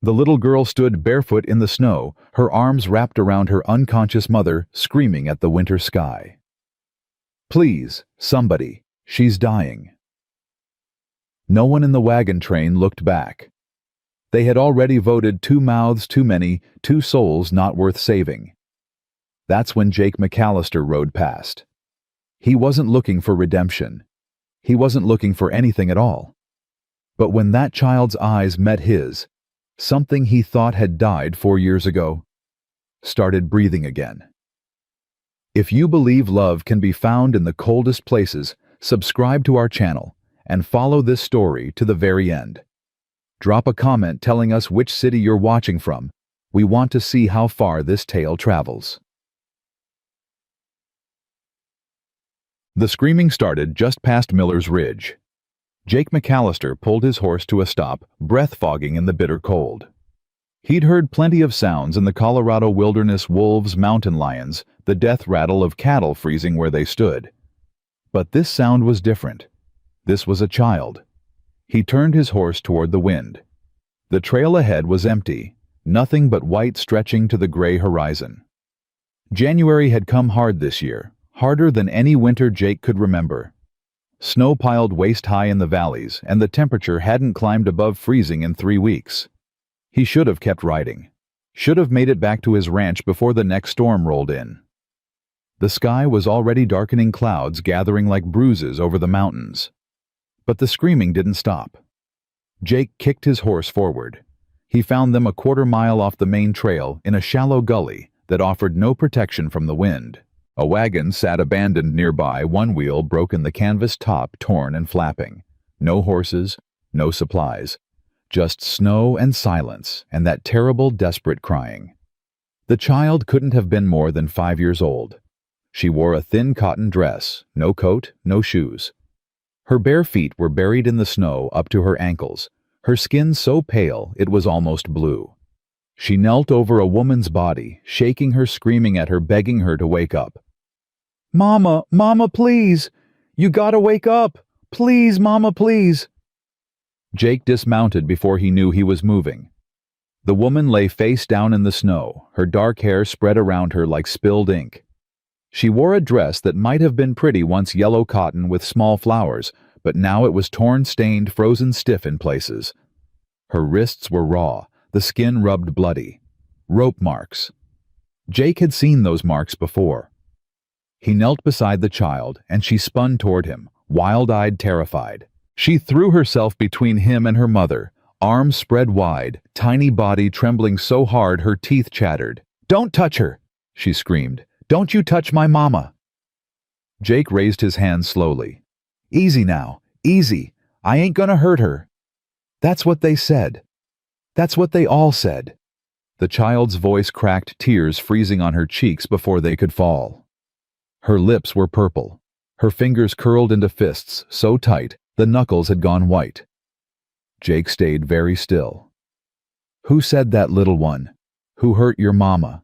The little girl stood barefoot in the snow, her arms wrapped around her unconscious mother, screaming at the winter sky. "Please, somebody, she's dying." No one in the wagon train looked back. They had already voted 2 mouths too many, 2 souls not worth saving. That's when Jake McAllister rode past. He wasn't looking for redemption. He wasn't looking for anything at all. But when that child's eyes met his, something he thought had died 4 years ago started breathing again. If you believe love can be found in the coldest places, subscribe to our channel and follow this story to the very end. Drop a comment telling us which city you're watching from. We want to see how far this tale travels. The screaming started just past Miller's Ridge. Jake McAllister pulled his horse to a stop, breath fogging in the bitter cold. He'd heard plenty of sounds in the Colorado wilderness: wolves, mountain lions, the death rattle of cattle freezing where they stood. But this sound was different. This was a child. He turned his horse toward the wind. The trail ahead was empty, nothing but white stretching to the gray horizon. January had come hard this year, harder than any winter Jake could remember. Snow piled waist-high in the valleys, and the temperature hadn't climbed above freezing in 3 weeks. He should have kept riding. Should have made it back to his ranch before the next storm rolled in. The sky was already darkening, clouds gathering like bruises over the mountains. But the screaming didn't stop. Jake kicked his horse forward. He found them a quarter-mile off the main trail in a shallow gully that offered no protection from the wind. A wagon sat abandoned nearby, one wheel broken, the canvas top torn and flapping. No horses, no supplies. Just snow and silence and that terrible, desperate crying. The child couldn't have been more than 5 years old. She wore a thin cotton dress, no coat, no shoes. Her bare feet were buried in the snow up to her ankles, her skin so pale it was almost blue. She knelt over a woman's body, shaking her, screaming at her, begging her to wake up. "Mama, Mama, please! You gotta wake up! Please, Mama, please!" Jake dismounted before he knew he was moving. The woman lay face down in the snow, her dark hair spread around her like spilled ink. She wore a dress that might have been pretty once, yellow cotton with small flowers, but now it was torn, stained, frozen stiff in places. Her wrists were raw, the skin rubbed bloody. Rope marks. Jake had seen those marks before. He knelt beside the child, and she spun toward him, wild-eyed, terrified. She threw herself between him and her mother, arms spread wide, tiny body trembling so hard her teeth chattered. "Don't touch her!" she screamed. "Don't you touch my mama!" Jake raised his hand slowly. "Easy now, easy. I ain't gonna hurt her." That's what they said. That's what they all said. The child's voice cracked, tears freezing on her cheeks before they could fall. Her lips were purple. Her fingers curled into fists, so tight the knuckles had gone white. Jake stayed very still. "Who said that, little one? Who hurt your mama?"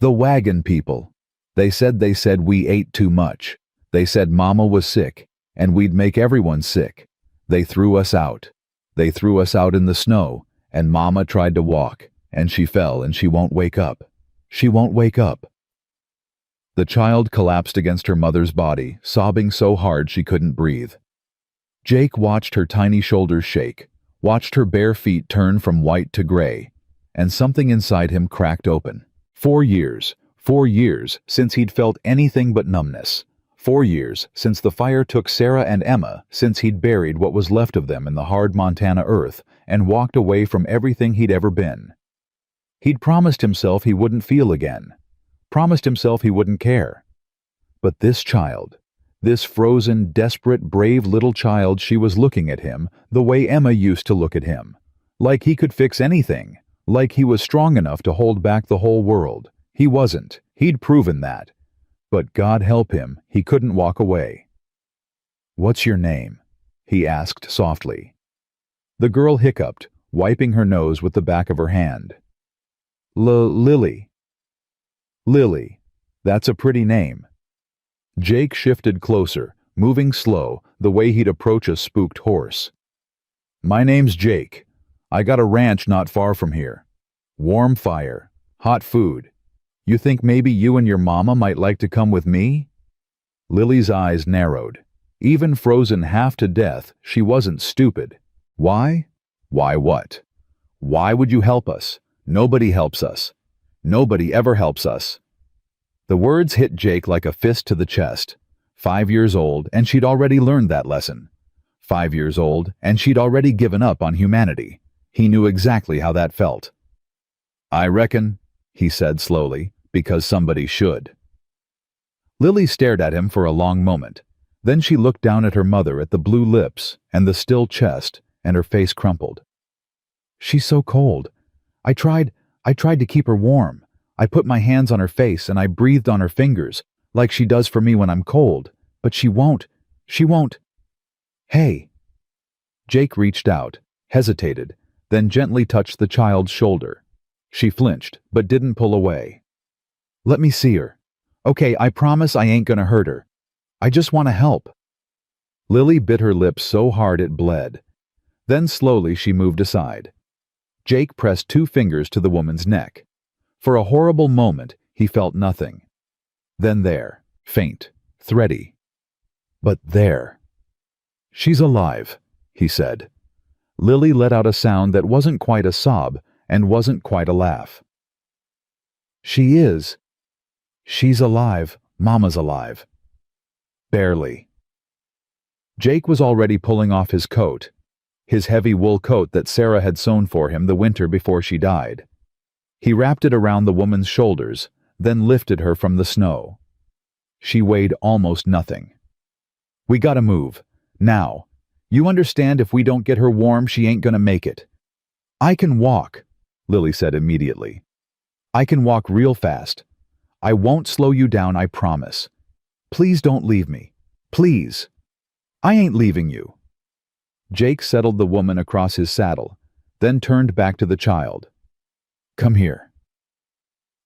"The wagon people. They said we ate too much. They said mama was sick, and we'd make everyone sick. They threw us out. They threw us out in the snow, and mama tried to walk, and she fell, and she won't wake up. She won't wake up." The child collapsed against her mother's body, sobbing so hard she couldn't breathe. Jake watched her tiny shoulders shake, watched her bare feet turn from white to gray, and something inside him cracked open. 4 years since he'd felt anything but numbness. 4 years since the fire took Sarah and Emma, since he'd buried what was left of them in the hard Montana earth and walked away from everything he'd ever been. He'd promised himself he wouldn't feel again, promised himself he wouldn't care. But this child, this frozen, desperate, brave little child, she was looking at him the way Emma used to look at him. Like he could fix anything, like he was strong enough to hold back the whole world. He wasn't. He'd proven that. But God help him, he couldn't walk away. "What's your name?" he asked softly. The girl hiccuped, wiping her nose with the back of her hand. Lily. Lily. That's a pretty name." Jake shifted closer, moving slow, the way he'd approach a spooked horse. "My name's Jake. I got a ranch not far from here. Warm fire, hot food. You think maybe you and your mama might like to come with me?" Lily's eyes narrowed. Even frozen half to death, she wasn't stupid. Why? Why what? Why would you help us? Nobody helps us. Nobody ever helps us. The words hit Jake like a fist to the chest. 5 years old, and she'd already learned that lesson. 5 years old, and she'd already given up on humanity. He knew exactly how that felt. "I reckon," he said slowly, "because somebody should." Lily stared at him for a long moment. Then she looked down at her mother, at the blue lips and the still chest, and her face crumpled. "She's so cold. I tried to keep her warm. I put my hands on her face and I breathed on her fingers, like she does for me when I'm cold. But she won't. Hey." Jake reached out, hesitated, then gently touched the child's shoulder. She flinched, but didn't pull away. "Let me see her. Okay, I promise I ain't gonna hurt her. I just want to help." Lily bit her lips so hard it bled. Then slowly she moved aside. Jake pressed 2 fingers to the woman's neck. For a horrible moment, he felt nothing. Then there, faint, thready. But there. "She's alive," he said. Lily let out a sound that wasn't quite a sob and wasn't quite a laugh. "She is. She's alive. Mama's alive." Barely. Jake was already pulling off his coat, his heavy wool coat that Sarah had sewn for him the winter before she died. He wrapped it around the woman's shoulders, then lifted her from the snow. She weighed almost nothing. "We gotta move. Now. You understand, if we don't get her warm, she ain't gonna make it." "I can walk," Lily said immediately. "I can walk real fast. I won't slow you down, I promise. Please don't leave me. Please." "I ain't leaving you." Jake settled the woman across his saddle, then turned back to the child. "Come here."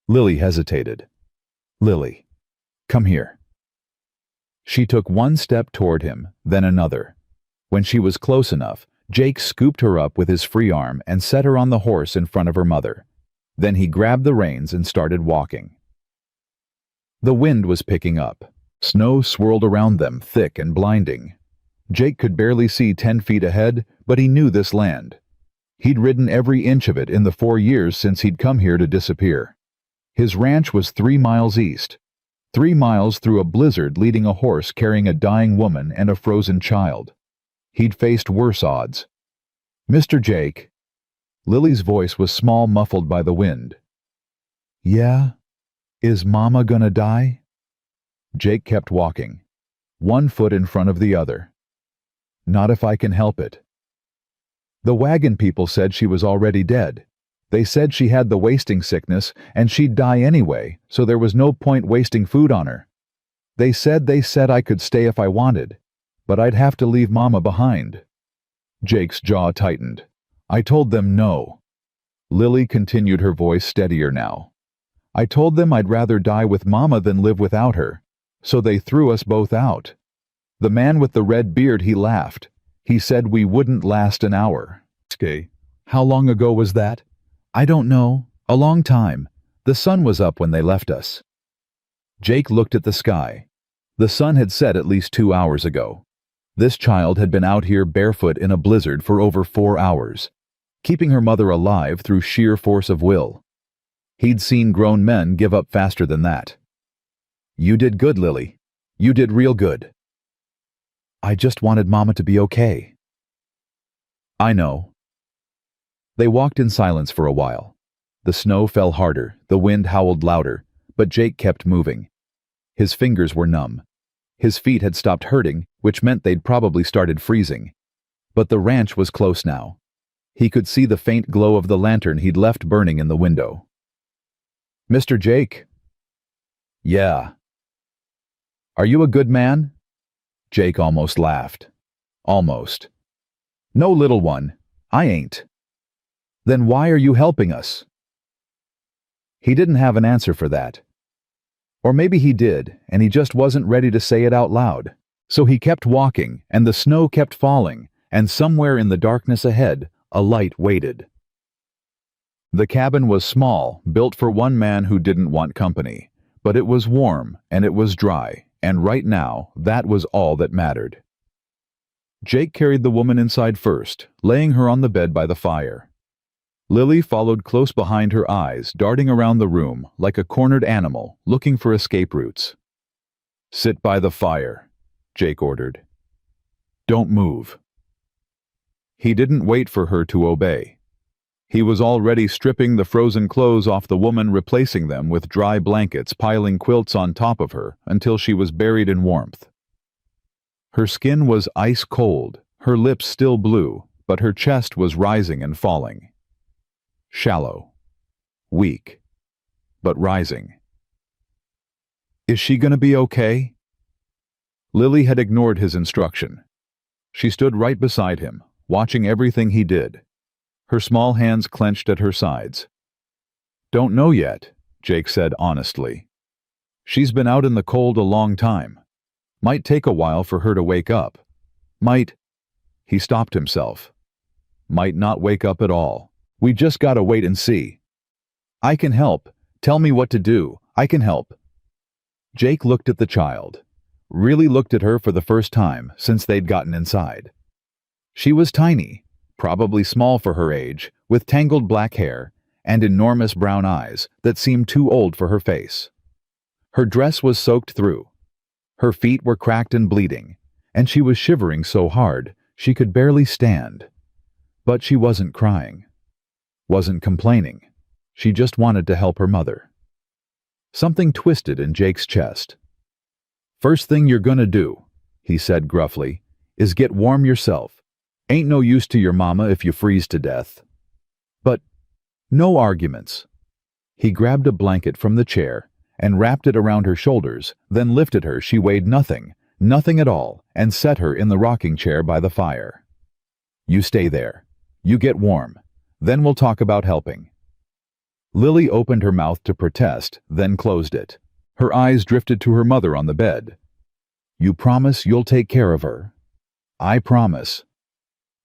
Lily hesitated. "Lily, come here." She took 1 step toward him, then another. When she was close enough, Jake scooped her up with his free arm and set her on the horse in front of her mother. Then he grabbed the reins and started walking. The wind was picking up. Snow swirled around them, thick and blinding. Jake could barely see 10 feet ahead, but he knew this land. He'd ridden every inch of it in the 4 years since he'd come here to disappear. His ranch was 3 miles east. 3 miles through a blizzard, leading a horse carrying a dying woman and a frozen child. He'd faced worse odds. "Mr. Jake." Lily's voice was small, muffled by the wind. "Yeah? Is Mama gonna die?" Jake kept walking, 1 foot in front of the other. "Not if I can help it." "The wagon people said she was already dead. They said she had the wasting sickness and she'd die anyway, so there was no point wasting food on her. They said I could stay if I wanted, but I'd have to leave Mama behind." Jake's jaw tightened. "I told them no." Lily continued, her voice steadier now. "I told them I'd rather die with Mama than live without her, so they threw us both out. The man with the red beard, he laughed. He said we wouldn't last an hour." "How long ago was that?" "I don't know. A long time. The sun was up when they left us." Jake looked at the sky. The sun had set at least 2 hours ago. This child had been out here barefoot in a blizzard for over 4 hours, keeping her mother alive through sheer force of will. He'd seen grown men give up faster than that. "You did good, Lily. You did real good." "I just wanted Mama to be okay." "I know." They walked in silence for a while. The snow fell harder, the wind howled louder, but Jake kept moving. His fingers were numb. His feet had stopped hurting, which meant they'd probably started freezing. But the ranch was close now. He could see the faint glow of the lantern he'd left burning in the window. "Mr. Jake?" "Yeah." "Are you a good man?" Jake almost laughed. "Almost." "No, little one. I ain't." "Then why are you helping us?" He didn't have an answer for that. Or maybe he did, and he just wasn't ready to say it out loud. So he kept walking, and the snow kept falling, and somewhere in the darkness ahead, A light waited. The cabin was small, built for one man who didn't want company. But it was warm, and it was dry, and right now, that was all that mattered. Jake carried the woman inside first, laying her on the bed by the fire. Lily followed close behind, her eyes darting around the room like a cornered animal looking for escape routes. "Sit by the fire," Jake ordered. "Don't move." He didn't wait for her to obey. He was already stripping the frozen clothes off the woman, replacing them with dry blankets, piling quilts on top of her until she was buried in warmth. Her skin was ice cold, her lips still blue, but her chest was rising and falling. Shallow. Weak. But rising. "Is she gonna be okay?" Lily had ignored his instruction. She stood right beside him, watching everything he did. Her small hands clenched at her sides. "Don't know yet," Jake said honestly. "She's been out in the cold a long time. Might take a while for her to wake up. Might—" He stopped himself. "Might not wake up at all. We just gotta wait and see." "I can help. Tell me what to do. I can help." Jake looked at the child. Really looked at her for the first time since they'd gotten inside. She was tiny, probably small for her age, with tangled black hair and enormous brown eyes that seemed too old for her face. Her dress was soaked through. Her feet were cracked and bleeding, and she was shivering so hard she could barely stand. But she wasn't crying. Wasn't complaining. She just wanted to help her mother. Something twisted in Jake's chest. "First thing you're gonna do," he said gruffly, "is get warm yourself. Ain't no use to your mama if you freeze to death." But no arguments. He grabbed a blanket from the chair and wrapped it around her shoulders, then lifted her. She weighed nothing, nothing at all, and set her in the rocking chair by the fire. "You stay there. You get warm. Then we'll talk about helping." Lily opened her mouth to protest, then closed it. Her eyes drifted to her mother on the bed. "You promise you'll take care of her?" "I promise."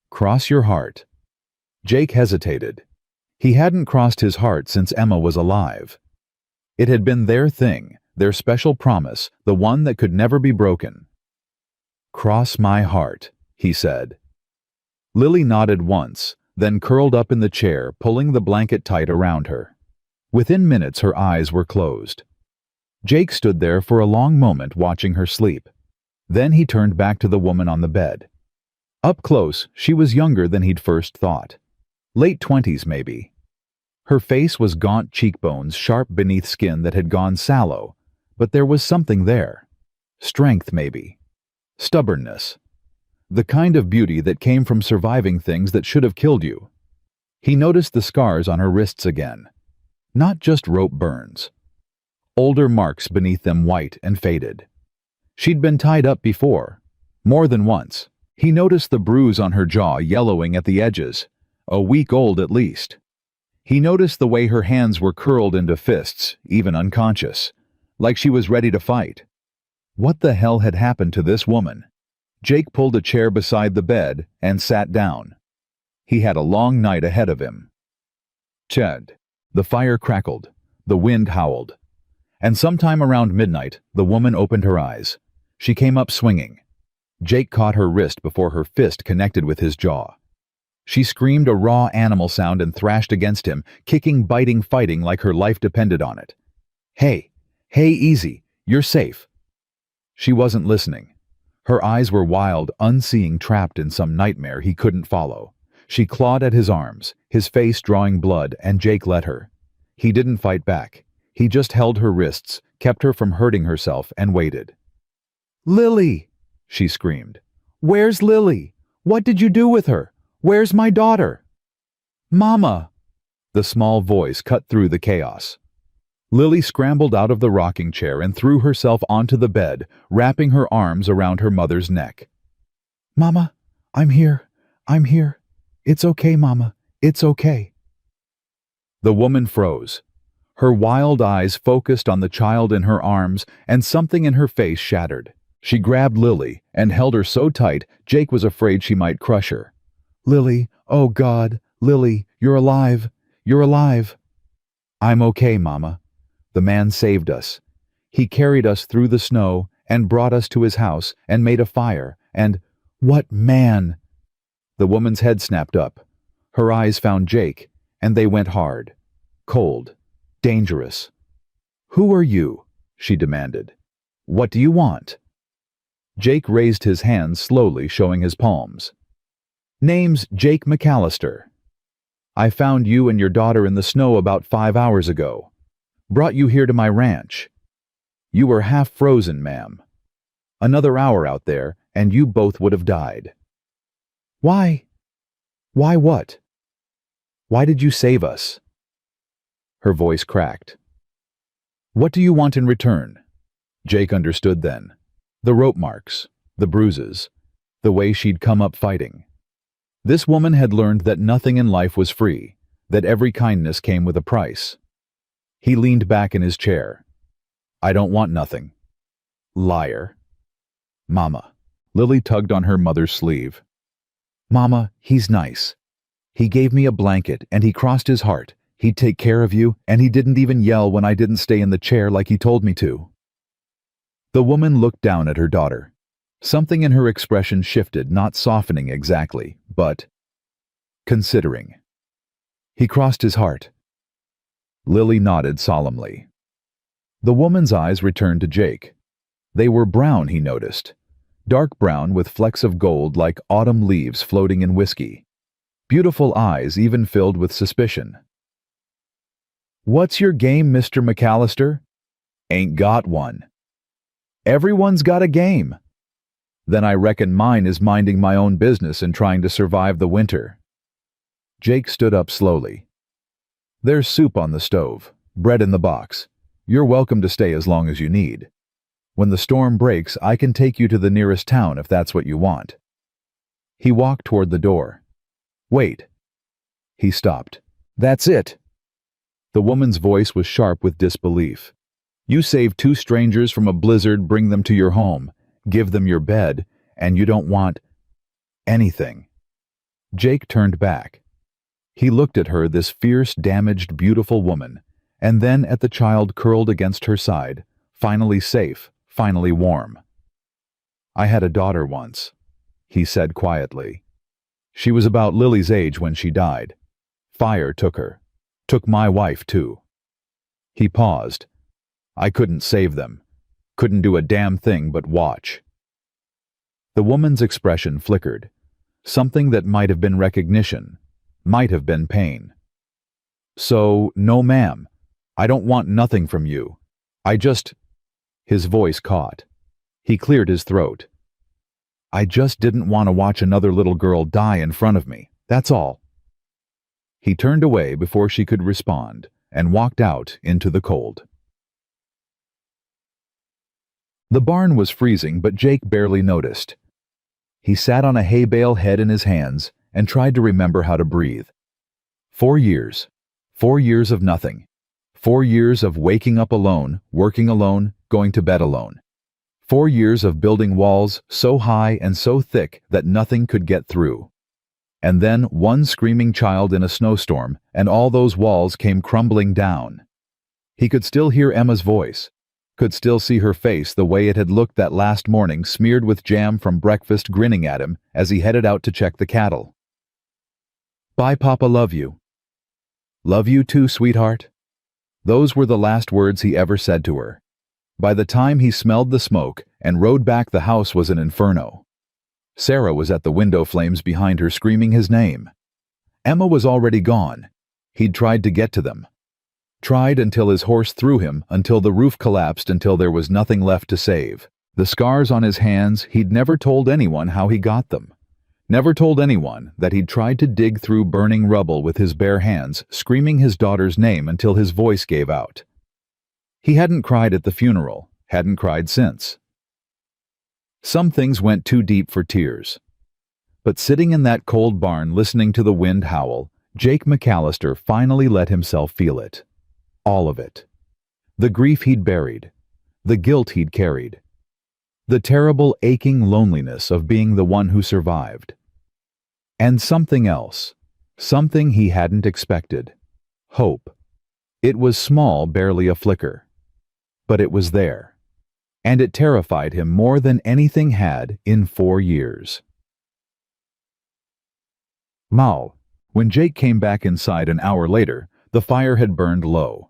"Cross your heart." Jake hesitated. He hadn't crossed his heart since Emma was alive. It had been their thing, their special promise, the one that could never be broken. "Cross my heart," he said. Lily nodded once, then curled up in the chair, pulling the blanket tight around her. Within minutes her eyes were closed. Jake stood there for a long moment watching her sleep. Then he turned back to the woman on the bed. Up close, she was younger than he'd first thought. Late 20s, maybe. Her face was gaunt cheekbones sharp beneath skin that had gone sallow, but there was something there. Strength, maybe. Stubbornness. The kind of beauty that came from surviving things that should have killed you. He noticed the scars on her wrists again. Not just rope burns. Older marks beneath them, white and faded. She'd been tied up before. More than once. He noticed the bruise on her jaw yellowing at the edges. A week old at least. He noticed the way her hands were curled into fists, even unconscious. Like she was ready to fight. What the hell had happened to this woman? Jake pulled a chair beside the bed and sat down. He had a long night ahead of him. Chad. The fire crackled. The wind howled. And sometime around midnight, the woman opened her eyes. She came up swinging. Jake caught her wrist before her fist connected with his jaw. She screamed a raw animal sound and thrashed against him, kicking, biting, fighting like her life depended on it. "Hey, hey, easy, you're safe." She wasn't listening. Her eyes were wild, unseeing, trapped in some nightmare he couldn't follow. She clawed at his arms, his face drawing blood, and Jake let her. He didn't fight back. He just held her wrists, kept her from hurting herself, and waited. "Lily!" she screamed. "Where's Lily? What did you do with her? Where's my daughter?" "Mama!" The small voice cut through the chaos. Lily scrambled out of the rocking chair and threw herself onto the bed, wrapping her arms around her mother's neck. "Mama, I'm here. I'm here. It's okay, Mama. It's okay." The woman froze. Her wild eyes focused on the child in her arms, and something in her face shattered. She grabbed Lily and held her so tight Jake was afraid she might crush her. Lily, oh God, Lily, you're alive. You're alive. I'm okay, Mama. The man saved us. He carried us through the snow and brought us to his house and made a fire and— What man? The woman's head snapped up. Her eyes found Jake, and they went hard. Cold. Dangerous. Who are you? She demanded. What do you want? Jake raised his hands slowly, showing his palms. Name's Jake McAllister. I found you and your daughter in the snow about 5 hours ago. Brought you here to my ranch. You were half frozen, ma'am. Another hour out there, and you both would have died. Why? Why what? Why did you save us? Her voice cracked. What do you want in return? Jake understood then. The rope marks, the bruises, the way she'd come up fighting. This woman had learned that nothing in life was free, that every kindness came with a price. He leaned back in his chair. I don't want nothing. Liar. Mama. Lily tugged on her mother's sleeve. Mama, he's nice. He gave me a blanket and he crossed his heart. He'd take care of you, and he didn't even yell when I didn't stay in the chair like he told me to. The woman looked down at her daughter. Something in her expression shifted, not softening exactly, but considering. He crossed his heart. Lily nodded solemnly. The woman's eyes returned to Jake. They were brown, he noticed. Dark brown with flecks of gold like autumn leaves floating in whiskey. Beautiful eyes even filled with suspicion. What's your game, Mr. McAllister? Ain't got one. Everyone's got a game. Then I reckon mine is minding my own business and trying to survive the winter. Jake stood up slowly. There's soup on the stove, bread in the box. You're welcome to stay as long as you need. When the storm breaks, I can take you to the nearest town if that's what you want. He walked toward the door. Wait. He stopped. That's it. The woman's voice was sharp with disbelief. You save 2 strangers from a blizzard, bring them to your home, give them your bed, and you don't want anything. Jake turned back. He looked at her, this fierce, damaged, beautiful woman, and then at the child curled against her side, finally safe, finally warm. I had a daughter once, he said quietly. She was about Lily's age when she died. Fire took her. Took my wife, too. He paused. I couldn't save them. Couldn't do a damn thing but watch. The woman's expression flickered. Something that might have been recognition, might have been pain. So, no ma'am. I don't want nothing from you. I just— His voice caught. He cleared his throat. I just didn't want to watch another little girl die in front of me, that's all. He turned away before she could respond and walked out into the cold. The barn was freezing, but Jake barely noticed. He sat on a hay bale, head in his hands, and tried to remember how to breathe. 4 years. 4 years of nothing. 4 years of waking up alone, working alone, going to bed alone. 4 years of building walls so high and so thick that nothing could get through. And then one screaming child in a snowstorm, and all those walls came crumbling down. He could still hear Emma's voice, could still see her face the way it had looked that last morning, smeared with jam from breakfast, grinning at him as he headed out to check the cattle. Bye, Papa, love you. Love you too, sweetheart. Those were the last words he ever said to her. By the time he smelled the smoke and rode back, the house was an inferno. Sarah was at the window flames behind her, screaming his name. Emma was already gone. He'd tried to get to them. Tried until his horse threw him, until the roof collapsed, until there was nothing left to save. The scars on his hands, he'd never told anyone how he got them. Never told anyone that he'd tried to dig through burning rubble with his bare hands, screaming his daughter's name until his voice gave out. He hadn't cried at the funeral, hadn't cried since. Some things went too deep for tears. But sitting in that cold barn listening to the wind howl, Jake McAllister finally let himself feel it. All of it. The grief he'd buried. The guilt he'd carried. The terrible, aching loneliness of being the one who survived. And something else. Something he hadn't expected. Hope. It was small, barely a flicker. But it was there. And it terrified him more than anything had in 4 years. Mal. When Jake came back inside an hour later, the fire had burned low.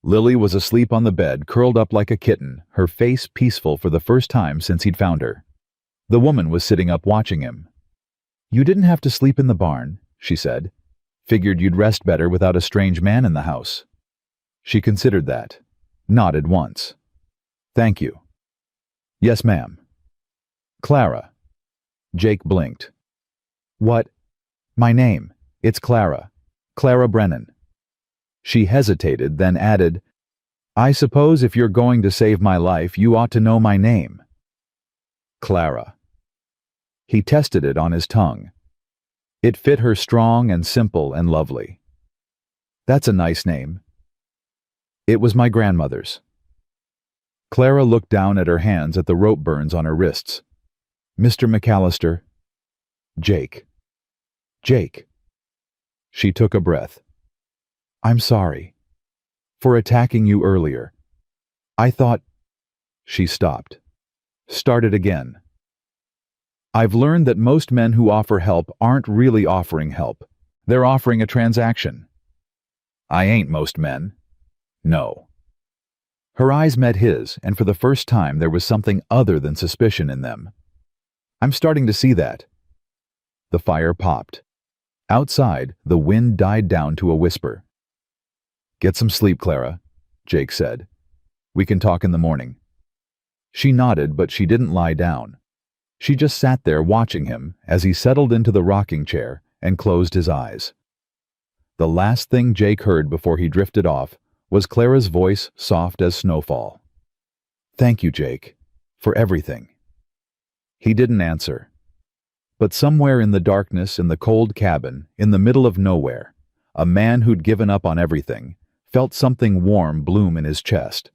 Lily was asleep on the bed, curled up like a kitten, her face peaceful for the first time since he'd found her. The woman was sitting up watching him. "You didn't have to sleep in the barn," she said. "Figured you'd rest better without a strange man in the house." She considered that. Nodded once. "Thank you." "Yes, ma'am." "Clara." Jake blinked. "What?" "My name. It's Clara. Clara Brennan." She hesitated, then added, "I suppose if you're going to save my life, you ought to know my name." Clara. He tested it on his tongue. It fit her strong and simple and lovely. "That's a nice name." "It was my grandmother's." Clara looked down at her hands at the rope burns on her wrists. "Mr. McAllister." "Jake." "Jake." She took a breath. "I'm sorry. For attacking you earlier. I thought—" She stopped. Started again. "I've learned that most men who offer help aren't really offering help. They're offering a transaction." "I ain't most men." "No." Her eyes met his, and for the first time there was something other than suspicion in them. "I'm starting to see that." The fire popped. Outside, the wind died down to a whisper. "Get some sleep, Clara," Jake said. "We can talk in the morning." She nodded, but she didn't lie down. She just sat there watching him as he settled into the rocking chair and closed his eyes. The last thing Jake heard before he drifted off was Clara's voice, soft as snowfall. "Thank you, Jake, for everything." He didn't answer. But somewhere in the darkness, in the cold cabin, in the middle of nowhere, a man who'd given up on everything felt something warm bloom in his chest.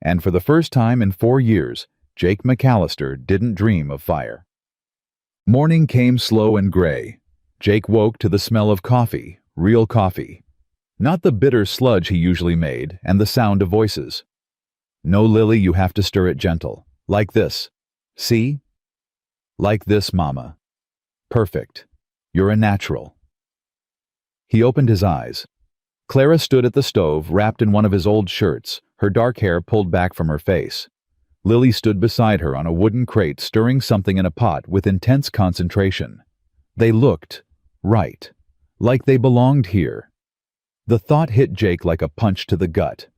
And for the first time in 4 years, Jake McAllister didn't dream of fire. Morning came slow and gray. Jake woke to the smell of coffee, real coffee. Not the bitter sludge he usually made, and the sound of voices. "No, Lily, you have to stir it gentle. Like this. See? Like this, Mama. Perfect. You're a natural." He opened his eyes. Clara stood at the stove, wrapped in one of his old shirts, her dark hair pulled back from her face. Lily stood beside her on a wooden crate, stirring something in a pot with intense concentration. They looked right, like they belonged here. The thought hit Jake like a punch to the gut.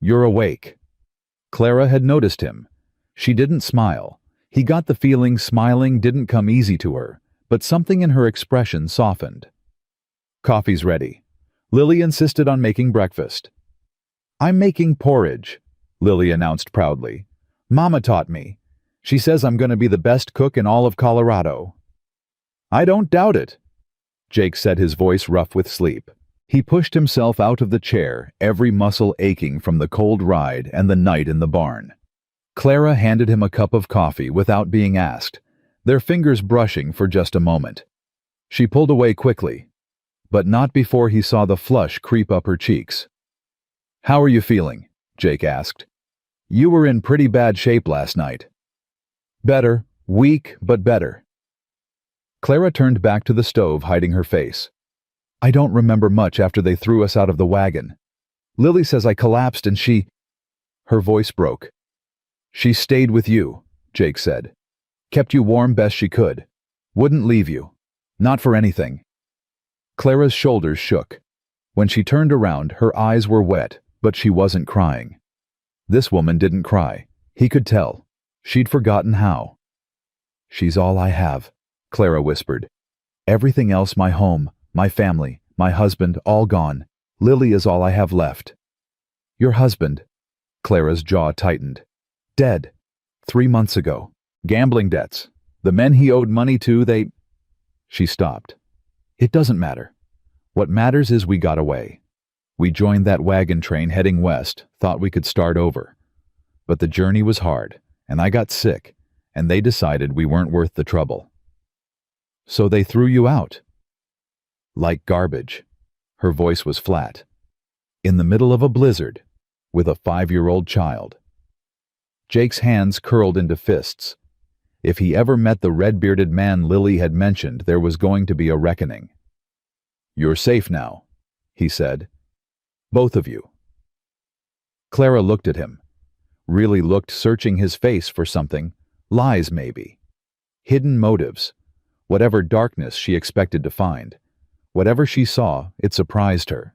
"You're awake." Clara had noticed him. She didn't smile. He got the feeling smiling didn't come easy to her, but something in her expression softened. "Coffee's ready." Lily insisted on making breakfast. "I'm making porridge," Lily announced proudly. "Mama taught me. She says I'm going to be the best cook in all of Colorado." "I don't doubt it," Jake said, his voice rough with sleep. He pushed himself out of the chair, every muscle aching from the cold ride and the night in the barn. Clara handed him a cup of coffee without being asked, their fingers brushing for just a moment. She pulled away quickly, but not before he saw the flush creep up her cheeks. "How are you feeling?" Jake asked. "You were in pretty bad shape last night." "Better. Weak, but better." Clara turned back to the stove, hiding her face. "I don't remember much after they threw us out of the wagon. Lily says I collapsed and she—" Her voice broke. "She stayed with you," Jake said. "Kept you warm best she could. Wouldn't leave you. Not for anything." Clara's shoulders shook. When she turned around, her eyes were wet, but she wasn't crying. This woman didn't cry. He could tell. She'd forgotten how. "She's all I have," Clara whispered. "Everything else, my home, my family, my husband, all gone. Lily is all I have left." "Your husband?" Clara's jaw tightened. "Dead. 3 months ago. Gambling debts. The men he owed money to, they—" She stopped. "It doesn't matter. What matters is we got away. We joined that wagon train heading west, thought we could start over. But the journey was hard, and I got sick, and they decided we weren't worth the trouble." So they threw you out. Like garbage. Her voice was flat. In the middle of a blizzard, with a 5-year-old child. Jake's hands curled into fists. If he ever met the red-bearded man Lily had mentioned, there was going to be a reckoning. "You're safe now," he said. "Both of you." Clara looked at him. Really looked, searching his face for something. Lies, maybe. Hidden motives. Whatever darkness she expected to find. Whatever she saw, it surprised her.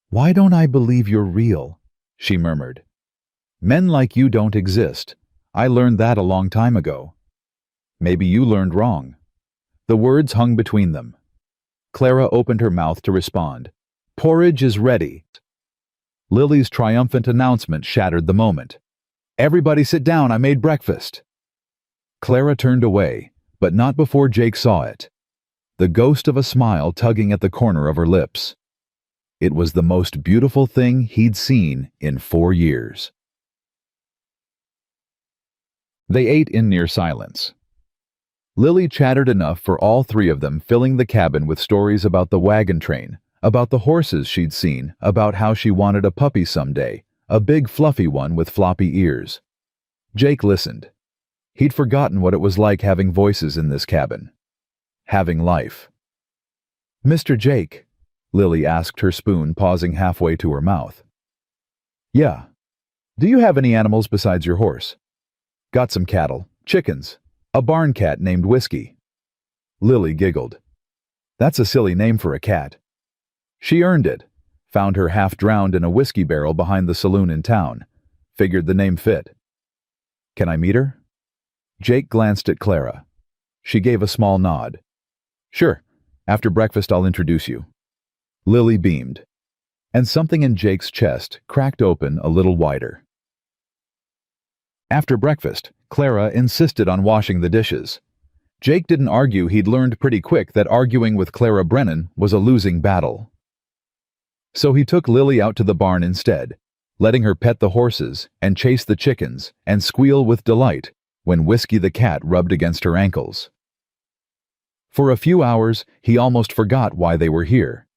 "Why don't I believe you're real?" she murmured. "Men like you don't exist. I learned that a long time ago." "Maybe you learned wrong." The words hung between them. Clara opened her mouth to respond. "Porridge is ready." Lily's triumphant announcement shattered the moment. "Everybody sit down, I made breakfast." Clara turned away, but not before Jake saw it. The ghost of a smile tugging at the corner of her lips. It was the most beautiful thing he'd seen in 4 years. They ate in near silence. Lily chattered enough for all three of them, filling the cabin with stories about the wagon train, about the horses she'd seen, about how she wanted a puppy someday, a big fluffy one with floppy ears. Jake listened. He'd forgotten what it was like having voices in this cabin. Having life. "Mr. Jake," Lily asked, her spoon pausing halfway to her mouth. "Yeah. Do you have any animals besides your horse?" "Got some cattle, chickens, a barn cat named Whiskey." Lily giggled. "That's a silly name for a cat." She earned it. Found her half drowned in a whiskey barrel behind the saloon in town. Figured the name fit. "Can I meet her?" Jake glanced at Clara. She gave a small nod. "Sure. After breakfast I'll introduce you." Lily beamed. And something in Jake's chest cracked open a little wider. After breakfast, Clara insisted on washing the dishes. Jake didn't argue. He'd learned pretty quick that arguing with Clara Brennan was a losing battle. So he took Lily out to the barn instead, letting her pet the horses and chase the chickens and squeal with delight when Whiskey the cat rubbed against her ankles. For a few hours, he almost forgot why they were here.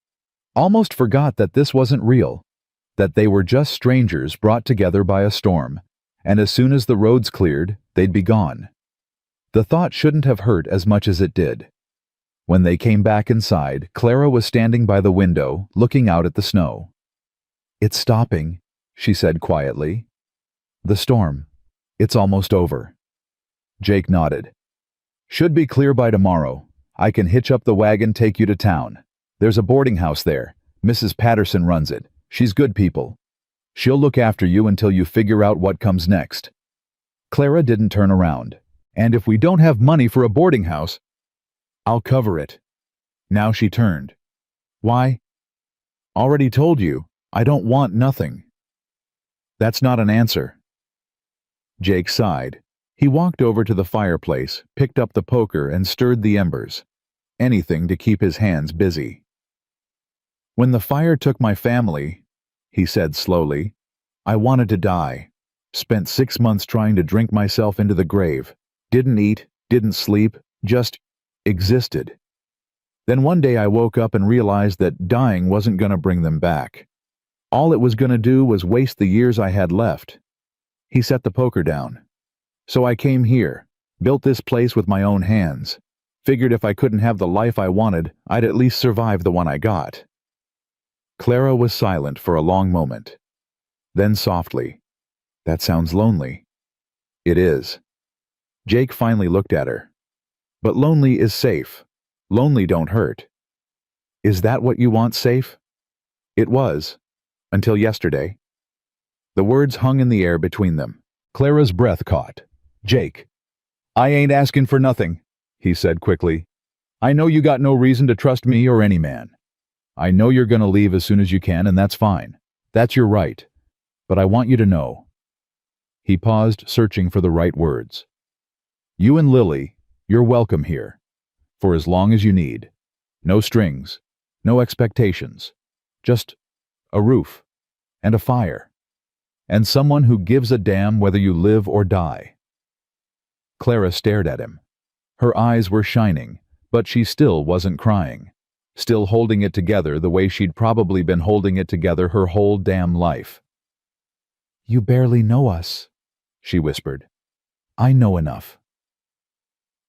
Almost forgot that this wasn't real, that they were just strangers brought together by a storm, and as soon as the roads cleared, they'd be gone. The thought shouldn't have hurt as much as it did. When they came back inside, Clara was standing by the window, looking out at the snow. "It's stopping," she said quietly. "The storm. It's almost over." Jake nodded. "Should be clear by tomorrow. I can hitch up the wagon, take you to town. There's a boarding house there. Mrs. Patterson runs it. She's good people. She'll look after you until you figure out what comes next." Clara didn't turn around. "And if we don't have money for a boarding house, I'll cover it." Now she turned. "Why?" "Already told you. I don't want nothing." "That's not an answer." Jake sighed. He walked over to the fireplace, picked up the poker and stirred the embers. Anything to keep his hands busy. "When the fire took my family," he said slowly, "I wanted to die. Spent 6 months trying to drink myself into the grave. Didn't eat, didn't sleep, just existed. Then one day I woke up and realized that dying wasn't going to bring them back. All it was going to do was waste the years I had left." He set the poker down. "So I came here, built this place with my own hands. Figured if I couldn't have the life I wanted, I'd at least survive the one I got." Clara was silent for a long moment. Then softly, "That sounds lonely." "It is." Jake finally looked at her. "But lonely is safe. Lonely don't hurt." "Is that what you want, safe?" "It was. Until yesterday." The words hung in the air between them. Clara's breath caught. "Jake, I ain't asking for nothing," he said quickly. "I know you got no reason to trust me or any man. I know you're gonna leave as soon as you can, and that's fine. That's your right. But I want you to know." He paused, searching for the right words. "You and Lily, you're welcome here. For as long as you need. No strings, no expectations. Just a roof, and a fire, and someone who gives a damn whether you live or die." Clara stared at him. Her eyes were shining, But she still wasn't crying, still holding it together the way she'd probably been holding it together her whole damn life. "You barely know us," she whispered. "I know enough."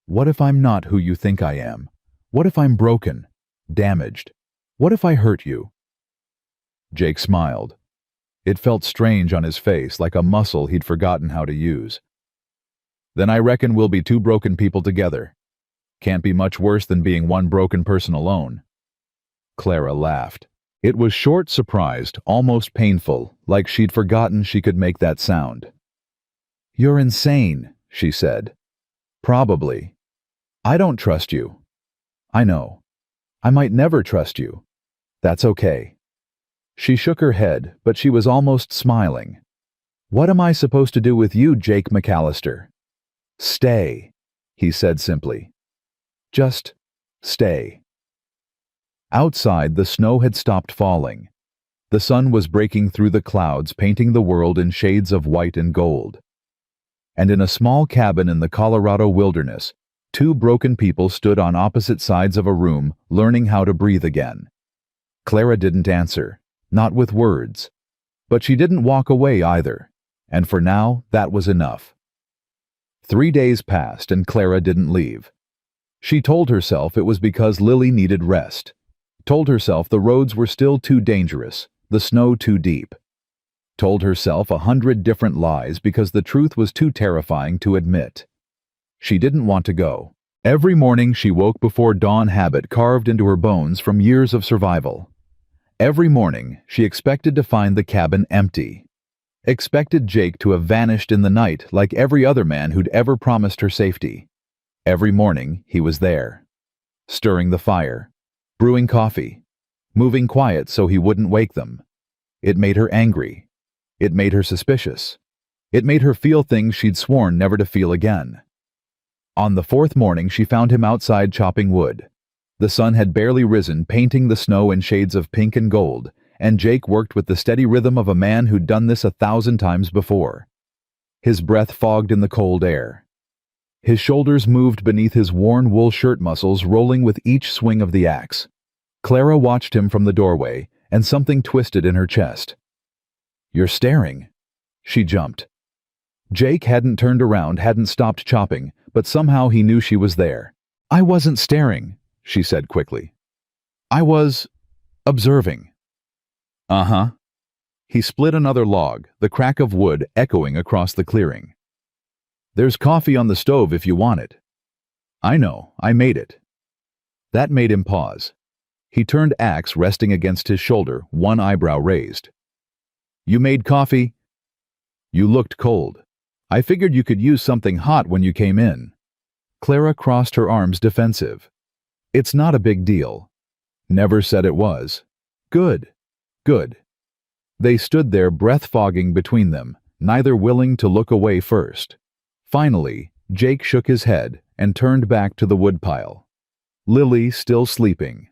"What if I'm not who you think I am? What if I'm broken, damaged? What if I hurt you?" Jake smiled. It felt strange on his face, like a muscle he'd forgotten how to use. "Then I reckon we'll be two broken people together. Can't be much worse than being one broken person alone." Clara laughed. It was short, surprised, almost painful, like she'd forgotten she could make that sound. "You're insane," she said. "Probably. I don't trust you. I know. I might never trust you. That's okay." She shook her head, but she was almost smiling. "What am I supposed to do with you, Jake McAllister?" "Stay," he said simply. "Just stay." Outside, the snow had stopped falling. The sun was breaking through the clouds, painting the world in shades of white and gold. And in a small cabin in the Colorado wilderness, two broken people stood on opposite sides of a room, learning how to breathe again. Clara didn't answer, not with words. But she didn't walk away either, and for now, that was enough. 3 days passed and Clara didn't leave. She told herself it was because Lily needed rest. Told herself the roads were still too dangerous, the snow too deep. Told herself 100 different lies because the truth was too terrifying to admit. She didn't want to go. Every morning she woke before dawn, habit carved into her bones from years of survival. Every morning she expected to find the cabin empty. Expected Jake to have vanished in the night like every other man who'd ever promised her safety. Every morning he was there, stirring the fire, brewing coffee, moving quiet so he wouldn't wake them. It made her angry. It made her suspicious. It made her feel things she'd sworn never to feel again. On the 4th morning she found him outside chopping wood. The sun had barely risen, painting the snow in shades of pink and gold, and Jake worked with the steady rhythm of a man who'd done this 1,000 times before. His breath fogged in the cold air. His shoulders moved beneath his worn wool shirt muscles, rolling with each swing of the axe. Clara watched him from the doorway, and something twisted in her chest. "You're staring." She jumped. Jake hadn't turned around, hadn't stopped chopping, but somehow he knew she was there. "I wasn't staring," she said quickly. "I was observing." "Uh-huh." He split another log, the crack of wood echoing across the clearing. "There's coffee on the stove if you want it." "I know, I made it." That made him pause. He turned, axe resting against his shoulder, one eyebrow raised. "You made coffee?" "You looked cold. I figured you could use something hot when you came in." Clara crossed her arms, defensive. "It's not a big deal." "Never said it was." "Good. Good." They stood there, breath fogging between them, neither willing to look away first. Finally, Jake shook his head and turned back to the woodpile. Lily still sleeping.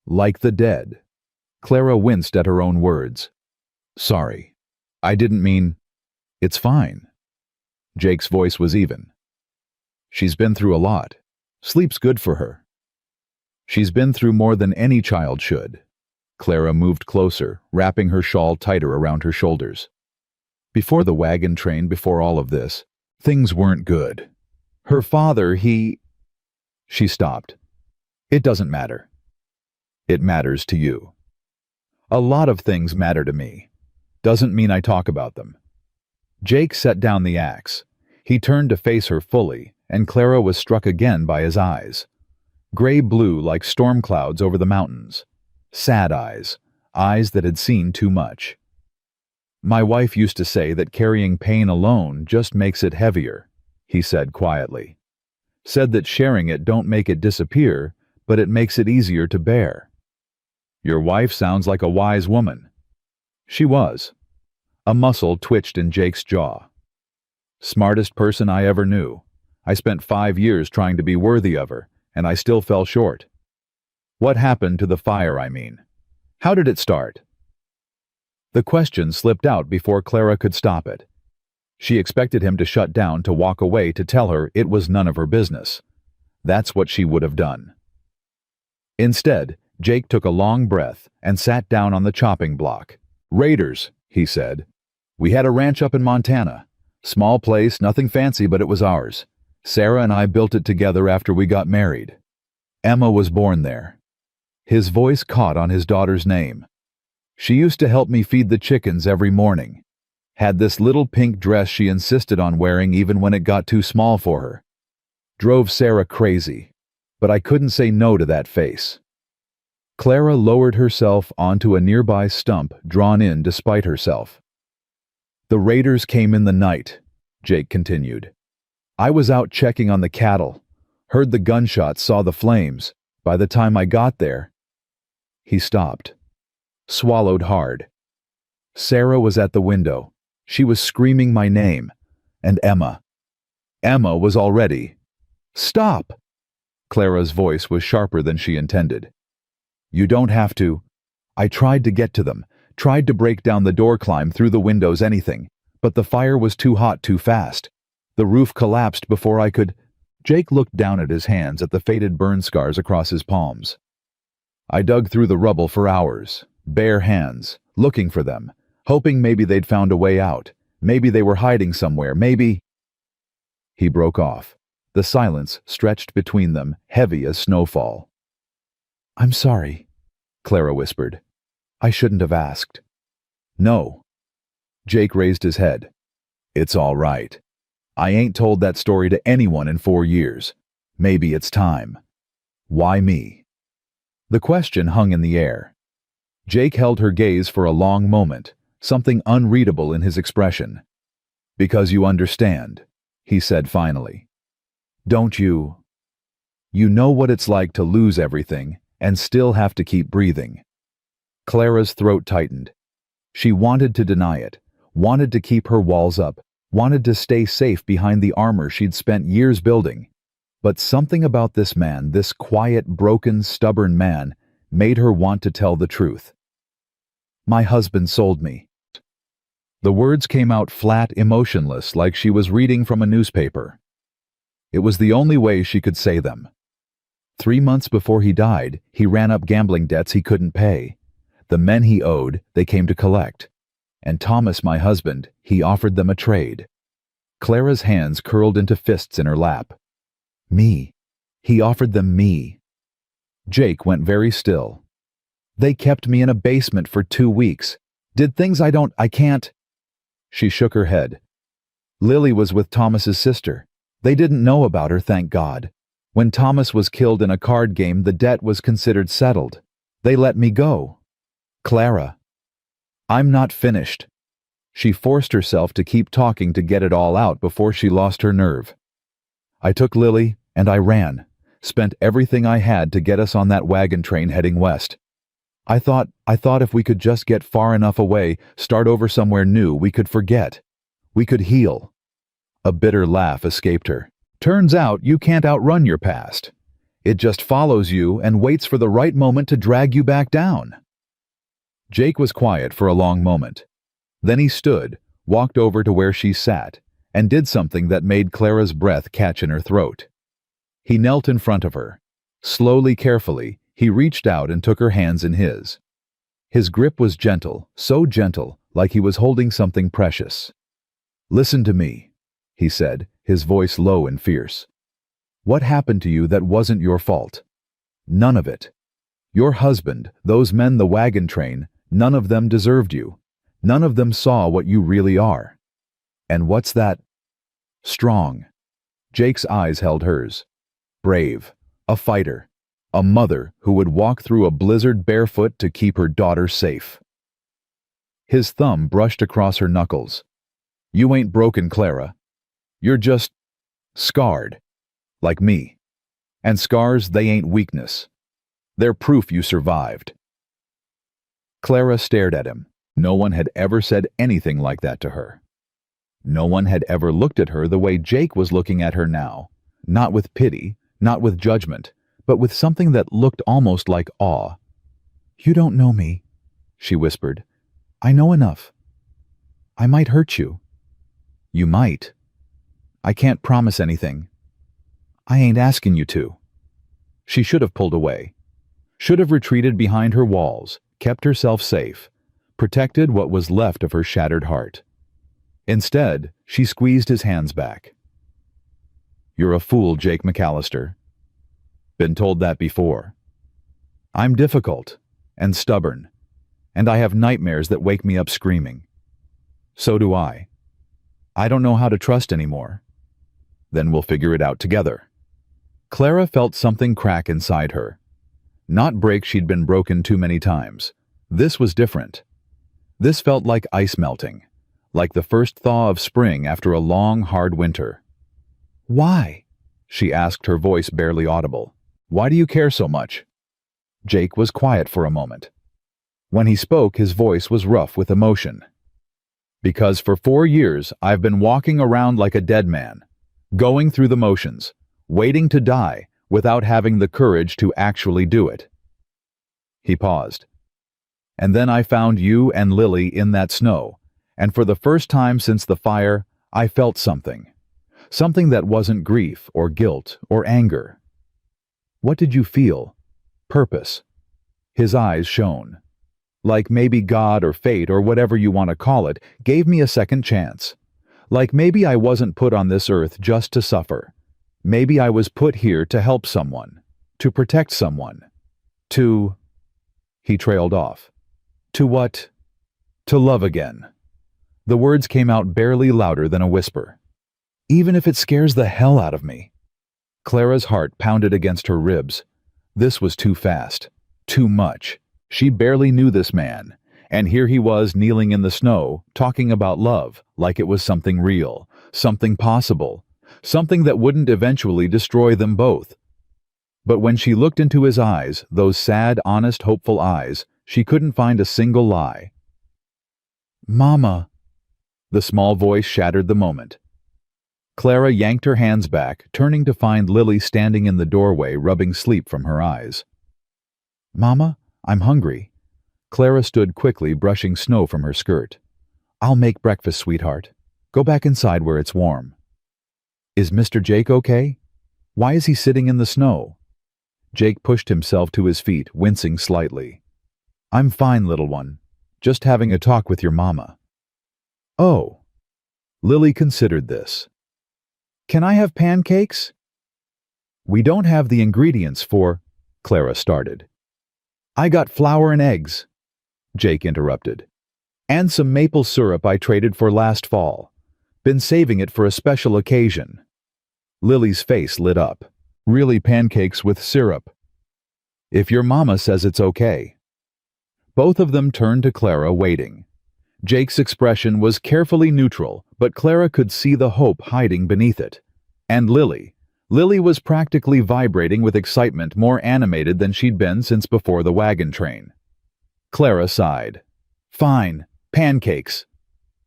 Like the dead. Clara winced at her own words. "Sorry. I didn't mean—" "It's fine." Jake's voice was even. "She's been through a lot. Sleep's good for her." "She's been through more than any child should." Clara moved closer, wrapping her shawl tighter around her shoulders. "Before the wagon train, before all of this, things weren't good. Her father, he—" She stopped. "It doesn't matter." "It matters to you." "A lot of things matter to me. Doesn't mean I talk about them." Jake set down the axe. He turned to face her fully, and Clara was struck again by his eyes. Gray-blue like storm clouds over the mountains. Sad eyes, eyes that had seen too much. "My wife used to say that carrying pain alone just makes it heavier," he said quietly. "Said that sharing it don't make it disappear, but it makes it easier to bear." "Your wife sounds like a wise woman." She was. A muscle twitched in Jake's jaw. "Smartest person I ever knew. I spent 5 years trying to be worthy of her, and I still fell short." "What happened to the fire, I mean? How did it start?" The question slipped out before Clara could stop it. She expected him to shut down, to walk away, to tell her it was none of her business. That's what she would have done. Instead, Jake took a long breath and sat down on the chopping block. "Raiders," he said. "We had a ranch up in Montana. Small place, nothing fancy, but it was ours. Sarah and I built it together after we got married. Emma was born there." His voice caught on his daughter's name. "She used to help me feed the chickens every morning. Had this little pink dress she insisted on wearing even when it got too small for her. Drove Sarah crazy, but I couldn't say no to that face." Clara lowered herself onto a nearby stump, drawn in despite herself. "The raiders came in the night," Jake continued. "I was out checking on the cattle, heard the gunshots, saw the flames. By the time I got there—" He stopped, swallowed hard. Sarah was at the window. She was screaming my name. And Emma. Emma was already— "Stop!" Clara's voice was sharper than she intended. "You don't have to. I tried to get to them, tried to break down the door, climb through the windows, anything. But the fire was too hot, too fast. The roof collapsed before I could—" Jake looked down at his hands, at the faded burn scars across his palms. "I dug through the rubble for hours, bare hands, looking for them, hoping maybe they'd found a way out. Maybe they were hiding somewhere, maybe—" He broke off. The silence stretched between them, heavy as snowfall. "I'm sorry," Clara whispered. "I shouldn't have asked." "No." Jake raised his head. "It's all right. I ain't told that story to anyone in 4 years. Maybe it's time. Why me?" The question hung in the air. Jake held her gaze for a long moment, something unreadable in his expression. "Because you understand," he said finally. "Don't you? You know what it's like to lose everything and still have to keep breathing." Clara's throat tightened. She wanted to deny it, wanted to keep her walls up, wanted to stay safe behind the armor she'd spent years building. But something about this man, this quiet, broken, stubborn man, made her want to tell the truth. "My husband sold me." The words came out flat, emotionless, like she was reading from a newspaper. It was the only way she could say them. 3 months before he died, he ran up gambling debts he couldn't pay. The men he owed, they came to collect. And Thomas, my husband, he offered them a trade. Clara's hands curled into fists in her lap. "Me. He offered them me." Jake went very still. "They kept me in a basement for 2 weeks. Did things I can't—" She shook her head. "Lily was with Thomas's sister. They didn't know about her, thank God. When Thomas was killed in a card game, the debt was considered settled. They let me go." "Clara." "I'm not finished." She forced herself to keep talking to get it all out before she lost her nerve. "I took Lily, and I ran. Spent everything I had to get us on that wagon train heading west. I thought if we could just get far enough away, start over somewhere new, we could forget. We could heal." A bitter laugh escaped her. "Turns out you can't outrun your past. It just follows you and waits for the right moment to drag you back down." Jake was quiet for a long moment. Then he stood, walked over to where she sat, and did something that made Clara's breath catch in her throat. He knelt in front of her. Slowly, carefully, he reached out and took her hands in his. His grip was gentle, so gentle, like he was holding something precious. "Listen to me," he said, his voice low and fierce. "What happened to you that wasn't your fault? None of it. Your husband, those men, the wagon train, none of them deserved you. None of them saw what you really are. And what's that? Strong." Jake's eyes held hers. Brave. A fighter. A mother who would walk through a blizzard barefoot to keep her daughter safe. His thumb brushed across her knuckles. "You ain't broken, Clara. You're just scarred. Like me. And scars, they ain't weakness. They're proof you survived." Clara stared at him. No one had ever said anything like that to her. No one had ever looked at her the way Jake was looking at her now. Not with pity, not with judgment, but with something that looked almost like awe. "You don't know me," she whispered. "I know enough. I might hurt you." "You might. I can't promise anything. I ain't asking you to." She should have pulled away. Should have retreated behind her walls, kept herself safe, protected what was left of her shattered heart. Instead, she squeezed his hands back. "You're a fool, Jake McAllister. Been told that before. I'm difficult and stubborn, and I have nightmares that wake me up screaming. So do I. I don't know how to trust anymore. Then we'll figure it out together." Clara felt something crack inside her. Not break, she'd been broken too many times. This was different. This felt like ice melting, like the first thaw of spring after a long, hard winter. "Why?" she asked, her voice barely audible. "Why do you care so much?" Jake was quiet for a moment. When he spoke, his voice was rough with emotion. "Because for 4 years I've been walking around like a dead man, going through the motions, waiting to die without having the courage to actually do it." He paused. "And then I found you and Lily in that snow, and for the first time since the fire, I felt something. Something that wasn't grief or guilt or anger." "What did you feel?" "Purpose." His eyes shone. "Like maybe God or fate or whatever you want to call it gave me a second chance. Like maybe I wasn't put on this earth just to suffer. Maybe I was put here to help someone, to protect someone, to—" He trailed off. "To what?" "To love again." The words came out barely louder than a whisper. "Even if it scares the hell out of me." Clara's heart pounded against her ribs. This was too fast. Too much. She barely knew this man, and here he was kneeling in the snow, talking about love, like it was something real, something possible, something that wouldn't eventually destroy them both. But when she looked into his eyes, those sad, honest, hopeful eyes, she couldn't find a single lie. "Mama." The small voice shattered the moment. Clara yanked her hands back, turning to find Lily standing in the doorway, rubbing sleep from her eyes. "Mama, I'm hungry." Clara stood quickly, brushing snow from her skirt. "I'll make breakfast, sweetheart. Go back inside where it's warm." "Is Mr. Jake okay? Why is he sitting in the snow?" Jake pushed himself to his feet, wincing slightly. "I'm fine, little one. Just having a talk with your mama." "Oh." Lily considered this. "Can I have pancakes?" "We don't have the ingredients for—" Clara started. "I got flour and eggs," Jake interrupted. "And some maple syrup I traded for last fall. Been saving it for a special occasion." Lily's face lit up. "Really, pancakes with syrup?" "If your mama says it's okay." Both of them turned to Clara, waiting. Jake's expression was carefully neutral, but Clara could see the hope hiding beneath it. And Lily. Lily was practically vibrating with excitement, more animated than she'd been since before the wagon train. Clara sighed. "Fine, pancakes."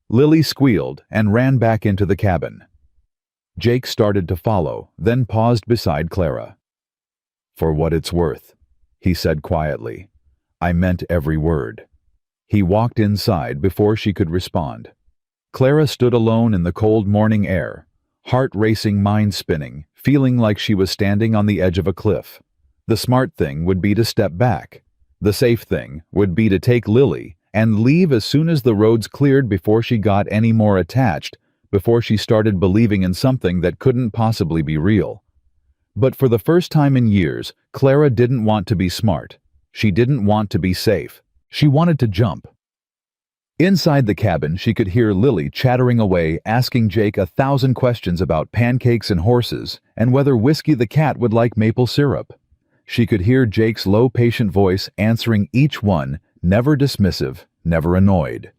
Lily squealed and ran back into the cabin. Jake started to follow, then paused beside Clara. "For what it's worth," he said quietly. "I meant every word." He walked inside before she could respond. Clara stood alone in the cold morning air, heart racing, mind spinning, feeling like she was standing on the edge of a cliff. The smart thing would be to step back. The safe thing would be to take Lily and leave as soon as the roads cleared, before she got any more attached, before she started believing in something that couldn't possibly be real. But for the first time in years, Clara didn't want to be smart. She didn't want to be safe. She wanted to jump. Inside the cabin, she could hear Lily chattering away, asking Jake 1,000 questions about pancakes and horses, and whether Whiskey the cat would like maple syrup. She could hear Jake's low, patient voice answering each one, never dismissive, never annoyed.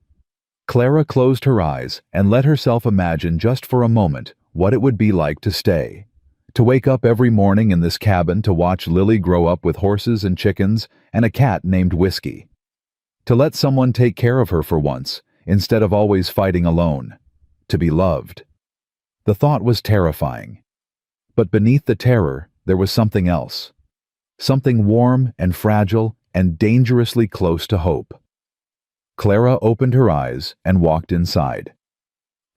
Clara closed her eyes and let herself imagine just for a moment what it would be like to stay. To wake up every morning in this cabin to watch Lily grow up with horses and chickens and a cat named Whiskey. To let someone take care of her for once, instead of always fighting alone. To be loved. The thought was terrifying. But beneath the terror, there was something else. Something warm and fragile and dangerously close to hope. Clara opened her eyes and walked inside.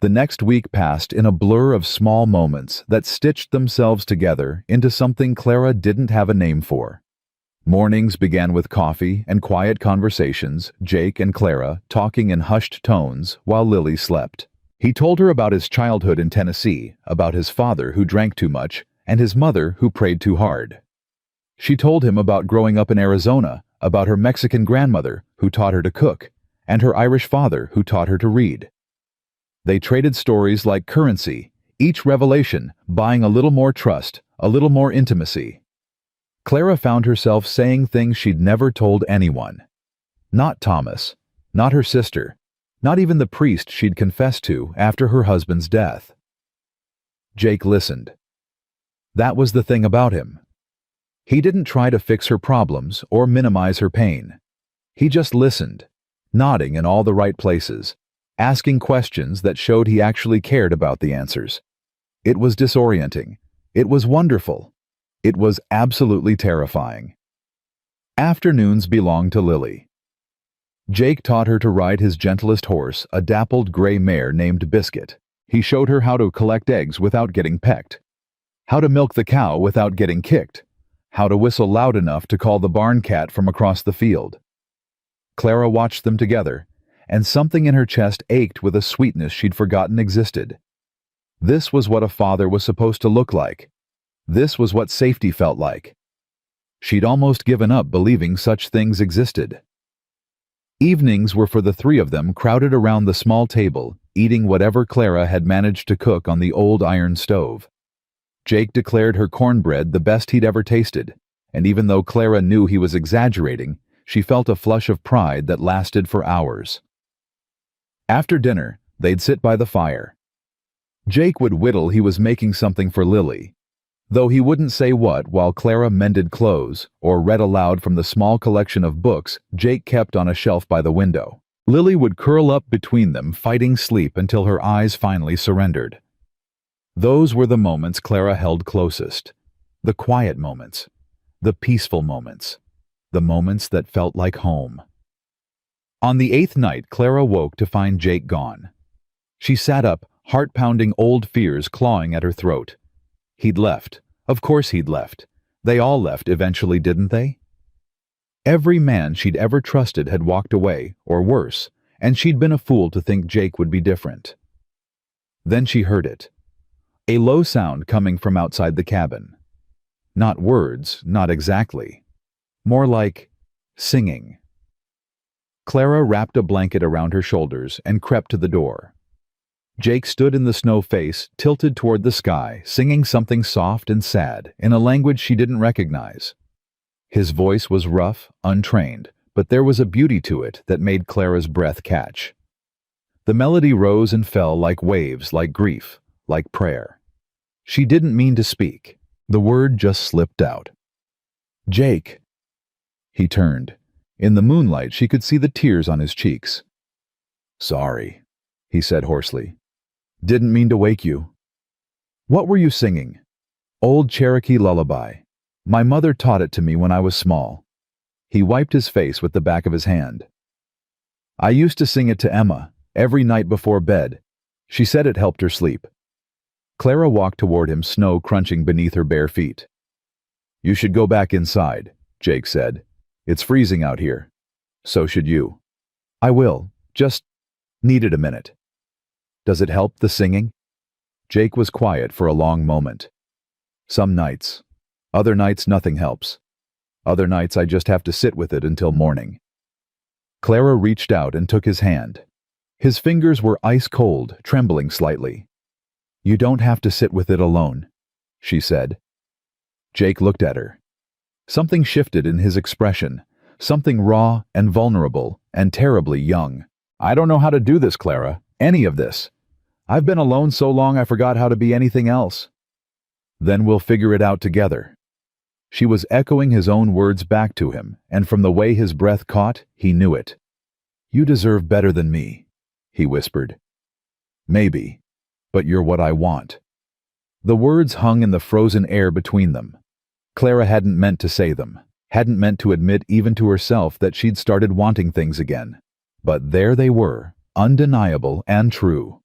The next week passed in a blur of small moments that stitched themselves together into something Clara didn't have a name for. Mornings began with coffee and quiet conversations, Jake and Clara talking in hushed tones while Lily slept. He told her about his childhood in Tennessee, about his father who drank too much, and his mother who prayed too hard. She told him about growing up in Arizona, about her Mexican grandmother who taught her to cook, and her Irish father who taught her to read. They traded stories like currency, each revelation buying a little more trust, a little more intimacy. Clara found herself saying things she'd never told anyone. Not Thomas, not her sister, not even the priest she'd confessed to after her husband's death. Jake listened. That was the thing about him. He didn't try to fix her problems or minimize her pain. He just listened, nodding in all the right places, asking questions that showed he actually cared about the answers. It was disorienting. It was wonderful. It was absolutely terrifying. Afternoons belonged to Lily. Jake taught her to ride his gentlest horse, a dappled gray mare named Biscuit. He showed her how to collect eggs without getting pecked, how to milk the cow without getting kicked, how to whistle loud enough to call the barn cat from across the field. Clara watched them together, and something in her chest ached with a sweetness she'd forgotten existed. This was what a father was supposed to look like. This was what safety felt like. She'd almost given up believing such things existed. Evenings were for the three of them crowded around the small table, eating whatever Clara had managed to cook on the old iron stove. Jake declared her cornbread the best he'd ever tasted, and even though Clara knew he was exaggerating, she felt a flush of pride that lasted for hours. After dinner, they'd sit by the fire. Jake would whittle he was making something for Lily, though he wouldn't say what while Clara mended clothes or read aloud from the small collection of books Jake kept on a shelf by the window. Lily would curl up between them, fighting sleep until her eyes finally surrendered. Those were the moments Clara held closest. The quiet moments. The peaceful moments. The moments that felt like home. On the 8th night, Clara woke to find Jake gone. She sat up, heart-pounding old fears clawing at her throat. He'd left. Of course he'd left. They all left eventually, didn't they? Every man she'd ever trusted had walked away, or worse, and she'd been a fool to think Jake would be different. Then she heard it. A low sound coming from outside the cabin. Not words, not exactly. More like singing. Clara wrapped a blanket around her shoulders and crept to the door. Jake stood in the snow face, tilted toward the sky, singing something soft and sad in a language she didn't recognize. His voice was rough, untrained, but there was a beauty to it that made Clara's breath catch. The melody rose and fell like waves, like grief, like prayer. She didn't mean to speak. The word just slipped out. Jake. He turned. In the moonlight, she could see the tears on his cheeks. Sorry, he said hoarsely. Didn't mean to wake you. What were you singing? Old Cherokee lullaby. My mother taught it to me when I was small. He wiped his face with the back of his hand. I used to sing it to Emma, every night before bed. She said it helped her sleep. Clara walked toward him, snow crunching beneath her bare feet. You should go back inside, Jake said. It's freezing out here. So should you. I will. Just needed a minute. Does it help, the singing? Jake was quiet for a long moment. Some nights. Other nights nothing helps. Other nights I just have to sit with it until morning. Clara reached out and took his hand. His fingers were ice cold, trembling slightly. You don't have to sit with it alone, she said. Jake looked at her. Something shifted in his expression, something raw and vulnerable and terribly young. I don't know how to do this, Clara, any of this. I've been alone so long I forgot how to be anything else. Then we'll figure it out together. She was echoing his own words back to him, and from the way his breath caught, he knew it. You deserve better than me, he whispered. Maybe, but you're what I want. The words hung in the frozen air between them. Clara hadn't meant to say them, hadn't meant to admit even to herself that she'd started wanting things again. But there they were, undeniable and true.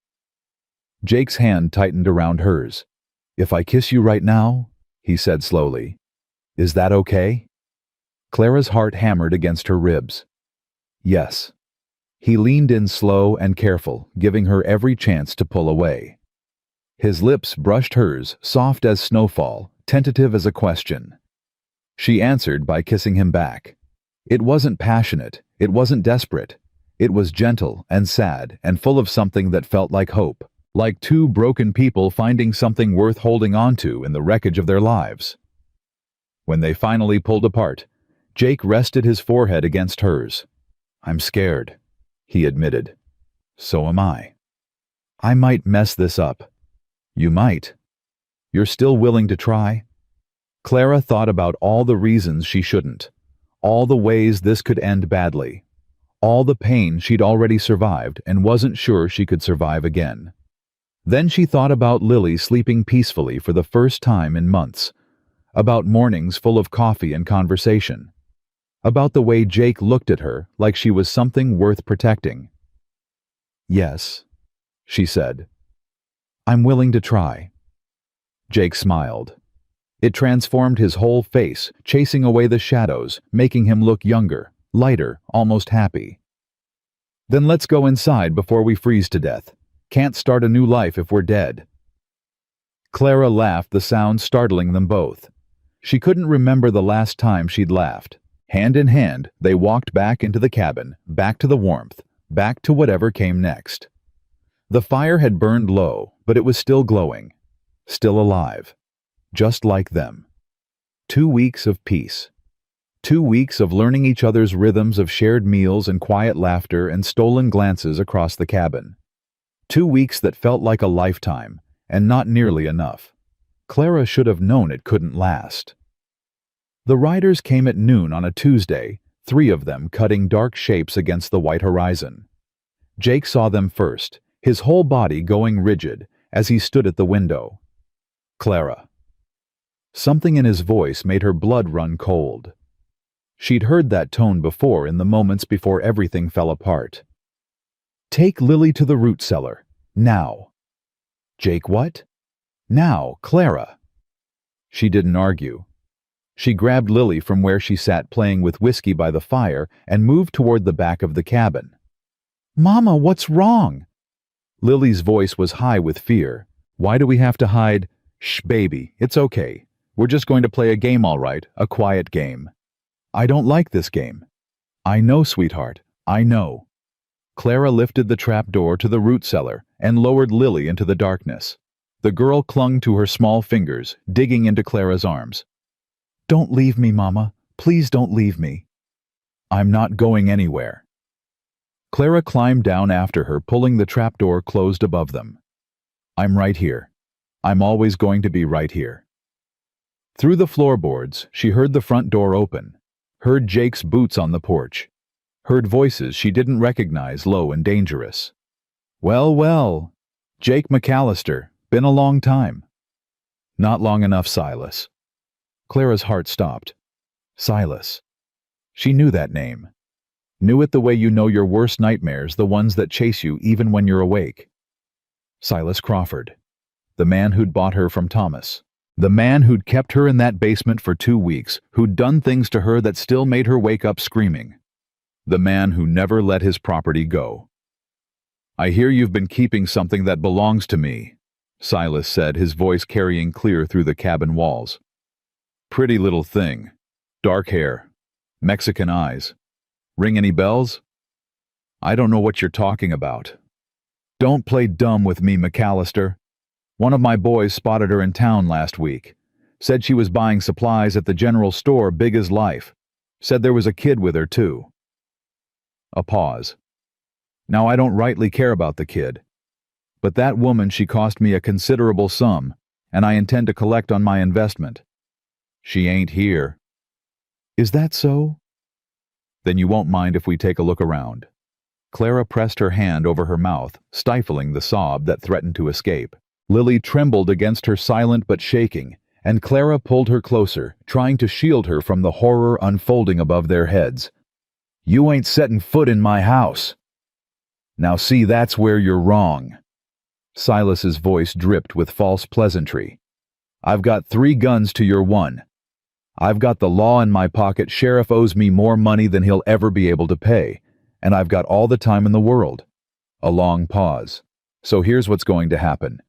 Jake's hand tightened around hers. If I kiss you right now, he said slowly, is that okay? Clara's heart hammered against her ribs. Yes. He leaned in slow and careful, giving her every chance to pull away. His lips brushed hers, soft as snowfall, tentative as a question. She answered by kissing him back. It wasn't passionate, it wasn't desperate. It was gentle and sad and full of something that felt like hope, like two broken people finding something worth holding on to in the wreckage of their lives. When they finally pulled apart, Jake rested his forehead against hers. I'm scared, he admitted. So am I. I might mess this up. You might. You're still willing to try? Clara thought about all the reasons she shouldn't, all the ways this could end badly, all the pain she'd already survived and wasn't sure she could survive again. Then she thought about Lily sleeping peacefully for the first time in months, about mornings full of coffee and conversation, about the way Jake looked at her like she was something worth protecting. Yes, she said. I'm willing to try. Jake smiled. It transformed his whole face, chasing away the shadows, making him look younger, lighter, almost happy. Then let's go inside before we freeze to death. Can't start a new life if we're dead. Clara laughed, the sound startling them both. She couldn't remember the last time she'd laughed. Hand in hand, they walked back into the cabin, back to the warmth, back to whatever came next. The fire had burned low, but it was still glowing, still alive, just like them. 2 weeks of peace. 2 weeks of learning each other's rhythms, of shared meals and quiet laughter and stolen glances across the cabin. 2 weeks that felt like a lifetime, and not nearly enough. Clara should have known it couldn't last. The riders came at noon on a Tuesday, 3 of them cutting dark shapes against the white horizon. Jake saw them first, his whole body going rigid as he stood at the window. Clara. Something in his voice made her blood run cold. She'd heard that tone before in the moments before everything fell apart. Take Lily to the root cellar. Now. Jake, what? Now, Clara. She didn't argue. She grabbed Lily from where she sat playing with whiskey by the fire and moved toward the back of the cabin. Mama, what's wrong? Lily's voice was high with fear. Why do we have to hide? Shh, baby, it's okay. We're just going to play a game, all right, a quiet game. I don't like this game. I know, sweetheart, I know. Clara lifted the trap door to the root cellar and lowered Lily into the darkness. The girl clung to her small fingers, digging into Clara's arms. Don't leave me, Mama. Please don't leave me. I'm not going anywhere. Clara climbed down after her, pulling the trapdoor closed above them. I'm right here. I'm always going to be right here. Through the floorboards, she heard the front door open, heard Jake's boots on the porch, heard voices she didn't recognize, low and dangerous. Well, well, Jake McAllister, been a long time. Not long enough, Silas. Clara's heart stopped. Silas. She knew that name. Knew it the way you know your worst nightmares, the ones that chase you even when you're awake. Silas Crawford. The man who'd bought her from Thomas. The man who'd kept her in that basement for 2 weeks, who'd done things to her that still made her wake up screaming. The man who never let his property go. I hear you've been keeping something that belongs to me, Silas said, his voice carrying clear through the cabin walls. Pretty little thing. Dark hair. Mexican eyes. Ring any bells? I don't know what you're talking about. Don't play dumb with me, McAllister. One of my boys spotted her in town last week. Said she was buying supplies at the general store, big as life. Said there was a kid with her, too. A pause. Now, I don't rightly care about the kid. But that woman, she cost me a considerable sum, and I intend to collect on my investment. She ain't here. Is that so? Then you won't mind if we take a look around. Clara pressed her hand over her mouth, stifling the sob that threatened to escape. Lily trembled against her, silent but shaking, and Clara pulled her closer, trying to shield her from the horror unfolding above their heads. You ain't setting foot in my house. Now see, that's where you're wrong. Silas's voice dripped with false pleasantry. I've got 3 guns to your 1. I've got the law in my pocket. Sheriff owes me more money than he'll ever be able to pay, and I've got all the time in the world. A long pause. So here's what's going to happen.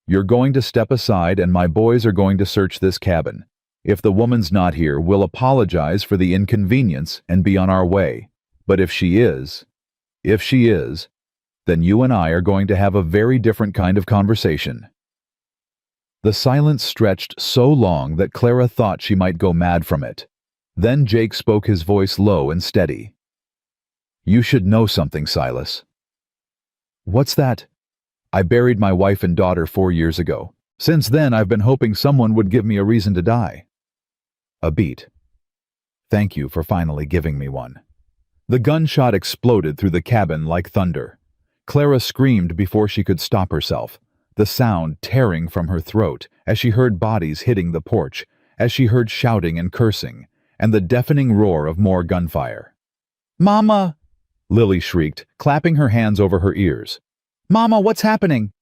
You're going to step aside and my boys are going to search this cabin. If the woman's not here, we'll apologize for the inconvenience and be on our way. But if she is, then you and I are going to have a very different kind of conversation. The silence stretched so long that Clara thought she might go mad from it. Then Jake spoke, his voice low and steady. You should know something, Silas. What's that? I buried my wife and daughter 4 years ago. Since then, I've been hoping someone would give me a reason to die. A beat. Thank you for finally giving me one. The gunshot exploded through the cabin like thunder. Clara screamed before she could stop herself, the sound tearing from her throat as she heard bodies hitting the porch, as she heard shouting and cursing, and the deafening roar of more gunfire. Mama! Lily shrieked, clapping her hands over her ears. Mama, what's happening?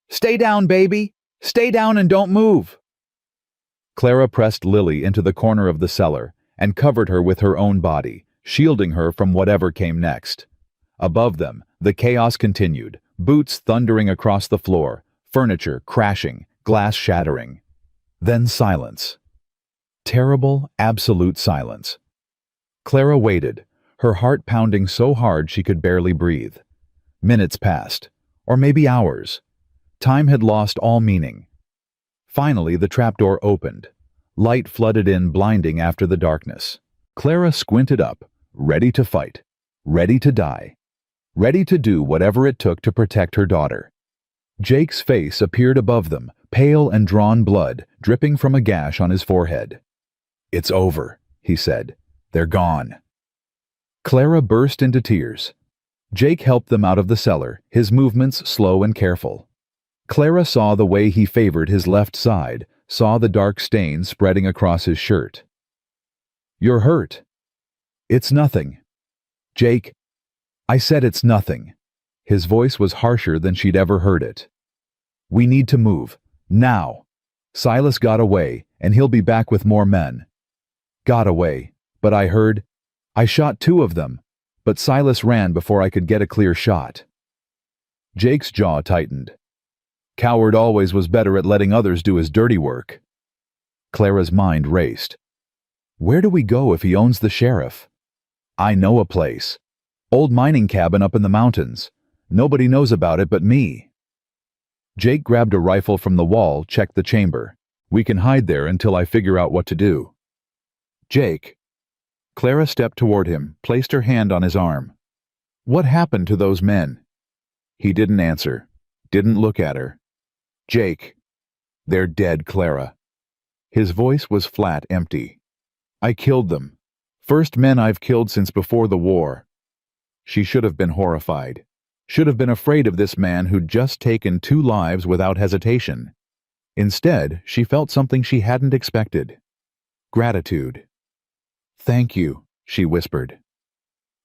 Stay down, baby! Stay down and don't move! Clara pressed Lily into the corner of the cellar and covered her with her own body, shielding her from whatever came next. Above them, the chaos continued, boots thundering across the floor, furniture crashing, glass shattering. Then silence. Terrible, absolute silence. Clara waited, her heart pounding so hard she could barely breathe. Minutes passed, or maybe hours. Time had lost all meaning. Finally, the trapdoor opened. Light flooded in, blinding after the darkness. Clara squinted up, ready to fight, ready to die, ready to do whatever it took to protect her daughter. Jake's face appeared above them, pale and drawn blood dripping from a gash on his forehead. It's over, he said. They're gone. Clara burst into tears. Jake helped them out of the cellar, his movements slow and careful. Clara saw the way he favored his left side, saw the dark stain spreading across his shirt. You're hurt. It's nothing. Jake, I said it's nothing. His voice was harsher than she'd ever heard it. We need to move. Now. Silas got away, and he'll be back with more men. Got away, but I shot 2 of them, but Silas ran before I could get a clear shot. Jake's jaw tightened. Coward always was better at letting others do his dirty work. Clara's mind raced. Where do we go if he owns the sheriff? I know a place. Old mining cabin up in the mountains. Nobody knows about it but me. Jake grabbed a rifle from the wall, checked the chamber. We can hide there until I figure out what to do. Jake. Clara stepped toward him, placed her hand on his arm. What happened to those men? He didn't answer, didn't look at her. Jake. They're dead, Clara. His voice was flat, empty. I killed them. First men I've killed since before the war. She should have been horrified. Should have been afraid of this man who'd just taken 2 lives without hesitation. Instead, she felt something she hadn't expected. Gratitude. Thank you, she whispered.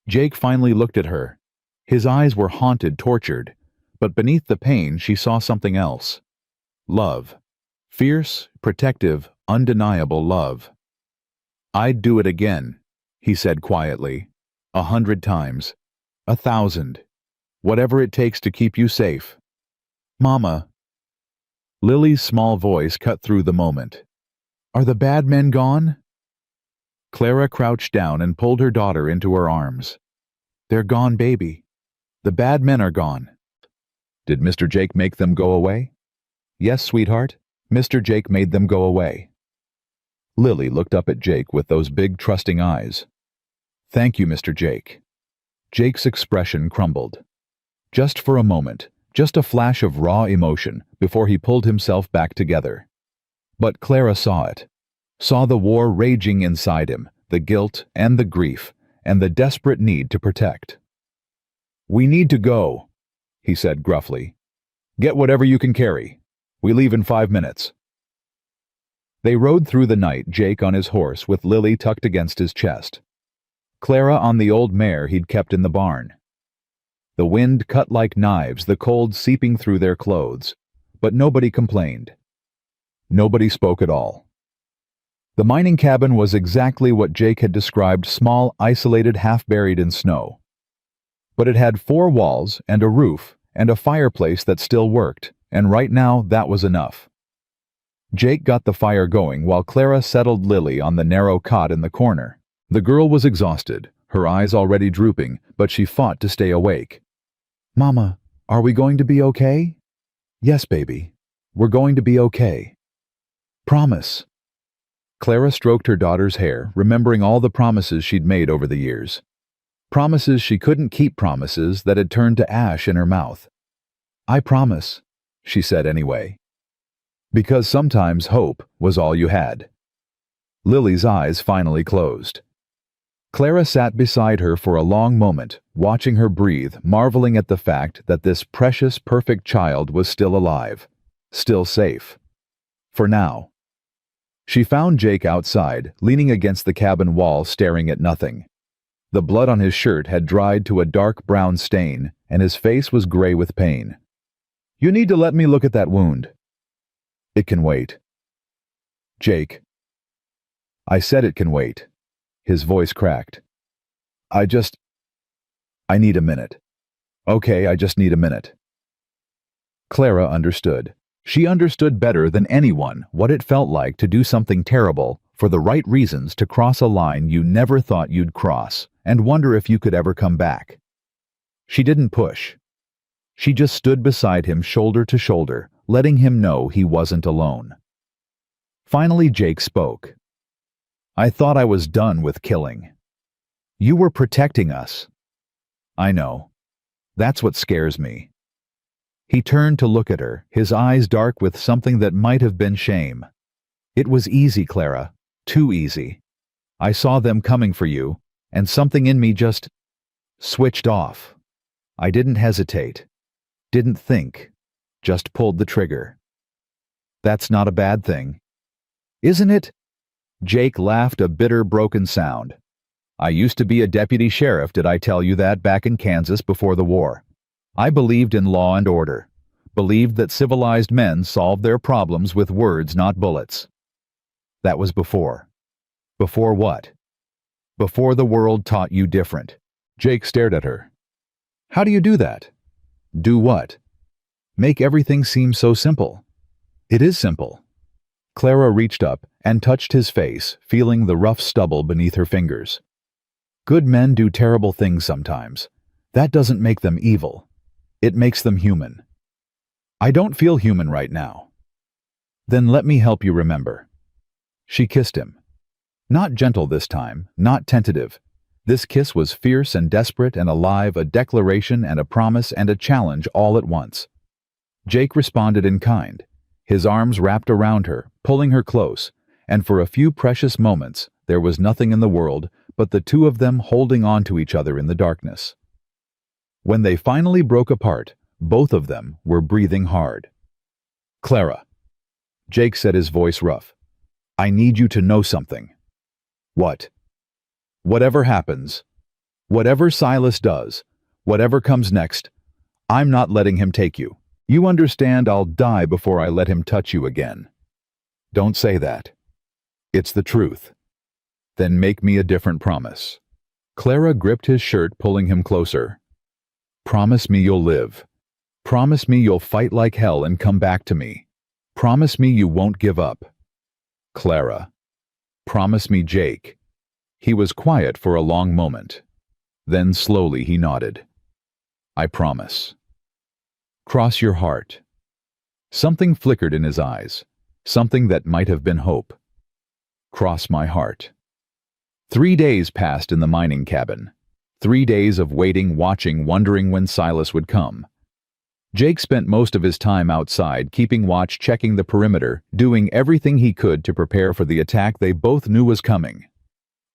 Jake finally looked at her. His eyes were haunted, tortured, but beneath the pain she saw something else. Love. Fierce, protective, undeniable love. I'd do it again, he said quietly. 100 times. 1,000. Whatever it takes to keep you safe. Mama. Lily's small voice cut through the moment. Are the bad men gone? Clara crouched down and pulled her daughter into her arms. They're gone, baby. The bad men are gone. Did Mr. Jake make them go away? Yes, sweetheart. Mr. Jake made them go away. Lily looked up at Jake with those big, trusting eyes. Thank you, Mr. Jake. Jake's expression crumbled. Just for a moment, just a flash of raw emotion before he pulled himself back together. But Clara saw it. Saw the war raging inside him, the guilt and the grief, and the desperate need to protect. We need to go, he said gruffly. Get whatever you can carry. We leave in 5 minutes. They rode through the night, Jake on his horse with Lily tucked against his chest. Clara on the old mare he'd kept in the barn. The wind cut like knives, the cold seeping through their clothes, but nobody complained. Nobody spoke at all. The mining cabin was exactly what Jake had described: small, isolated, half buried in snow. But it had 4 walls and a roof and a fireplace that still worked, and right now that was enough. Jake got the fire going while Clara settled Lily on the narrow cot in the corner. The girl was exhausted, her eyes already drooping, but she fought to stay awake. "Mama, are we going to be okay?" "Yes, baby. We're going to be okay. Promise." Clara stroked her daughter's hair, remembering all the promises she'd made over the years. Promises she couldn't keep, promises that had turned to ash in her mouth. "I promise," she said anyway. Because sometimes hope was all you had. Lily's eyes finally closed. Clara sat beside her for a long moment, watching her breathe, marveling at the fact that this precious, perfect child was still alive, still safe. For now. She found Jake outside, leaning against the cabin wall, staring at nothing. The blood on his shirt had dried to a dark brown stain, and his face was gray with pain. "You need to let me look at that wound." "It can wait." "Jake." "I said it can wait." His voice cracked. I need a minute." "Okay, I just need a minute." Clara understood. She understood better than anyone what it felt like to do something terrible for the right reasons, to cross a line you never thought you'd cross, and wonder if you could ever come back. She didn't push. She just stood beside him, shoulder to shoulder, letting him know he wasn't alone. Finally, Jake spoke. "I thought I was done with killing. You were protecting us." "I know. That's what scares me." He turned to look at her, his eyes dark with something that might have been shame. "It was easy, Clara. Too easy. I saw them coming for you, and something in me just switched off. I didn't hesitate. Didn't think. Just pulled the trigger." "That's not a bad thing." "Isn't it?" Jake laughed, a bitter, broken sound. "I used to be a deputy sheriff, did I tell you that, back in Kansas before the war? I believed in law and order, believed that civilized men solved their problems with words, not bullets. That was before. Before what? Before the world taught you different." Jake stared at her. "How do you do that?" "Do what?" "Make everything seem so simple." "It is simple." Clara reached up and touched his face, feeling the rough stubble beneath her fingers. "Good men do terrible things sometimes. That doesn't make them evil. It makes them human." "I don't feel human right now." "Then let me help you remember." She kissed him. Not gentle this time, not tentative. This kiss was fierce and desperate and alive, a declaration and a promise and a challenge all at once. Jake responded in kind. His arms wrapped around her, pulling her close, and for a few precious moments there was nothing in the world but the two of them holding on to each other in the darkness. When they finally broke apart, both of them were breathing hard. "Clara," Jake said, his voice rough, "I need you to know something." "What?" "Whatever happens, whatever Silas does, whatever comes next, I'm not letting him take you. You understand, I'll die before I let him touch you again." "Don't say that." "It's the truth." "Then make me a different promise." Clara gripped his shirt, pulling him closer. "Promise me you'll live. Promise me you'll fight like hell and come back to me. Promise me you won't give up." "Clara." "Promise me, Jake." He was quiet for a long moment. Then slowly he nodded. "I promise." "Cross your heart." Something flickered in his eyes, something that might have been hope. "Cross my heart." 3 days passed in the mining cabin. 3 days of waiting, watching, wondering when Silas would come. Jake spent most of his time outside, keeping watch, checking the perimeter, doing everything he could to prepare for the attack they both knew was coming.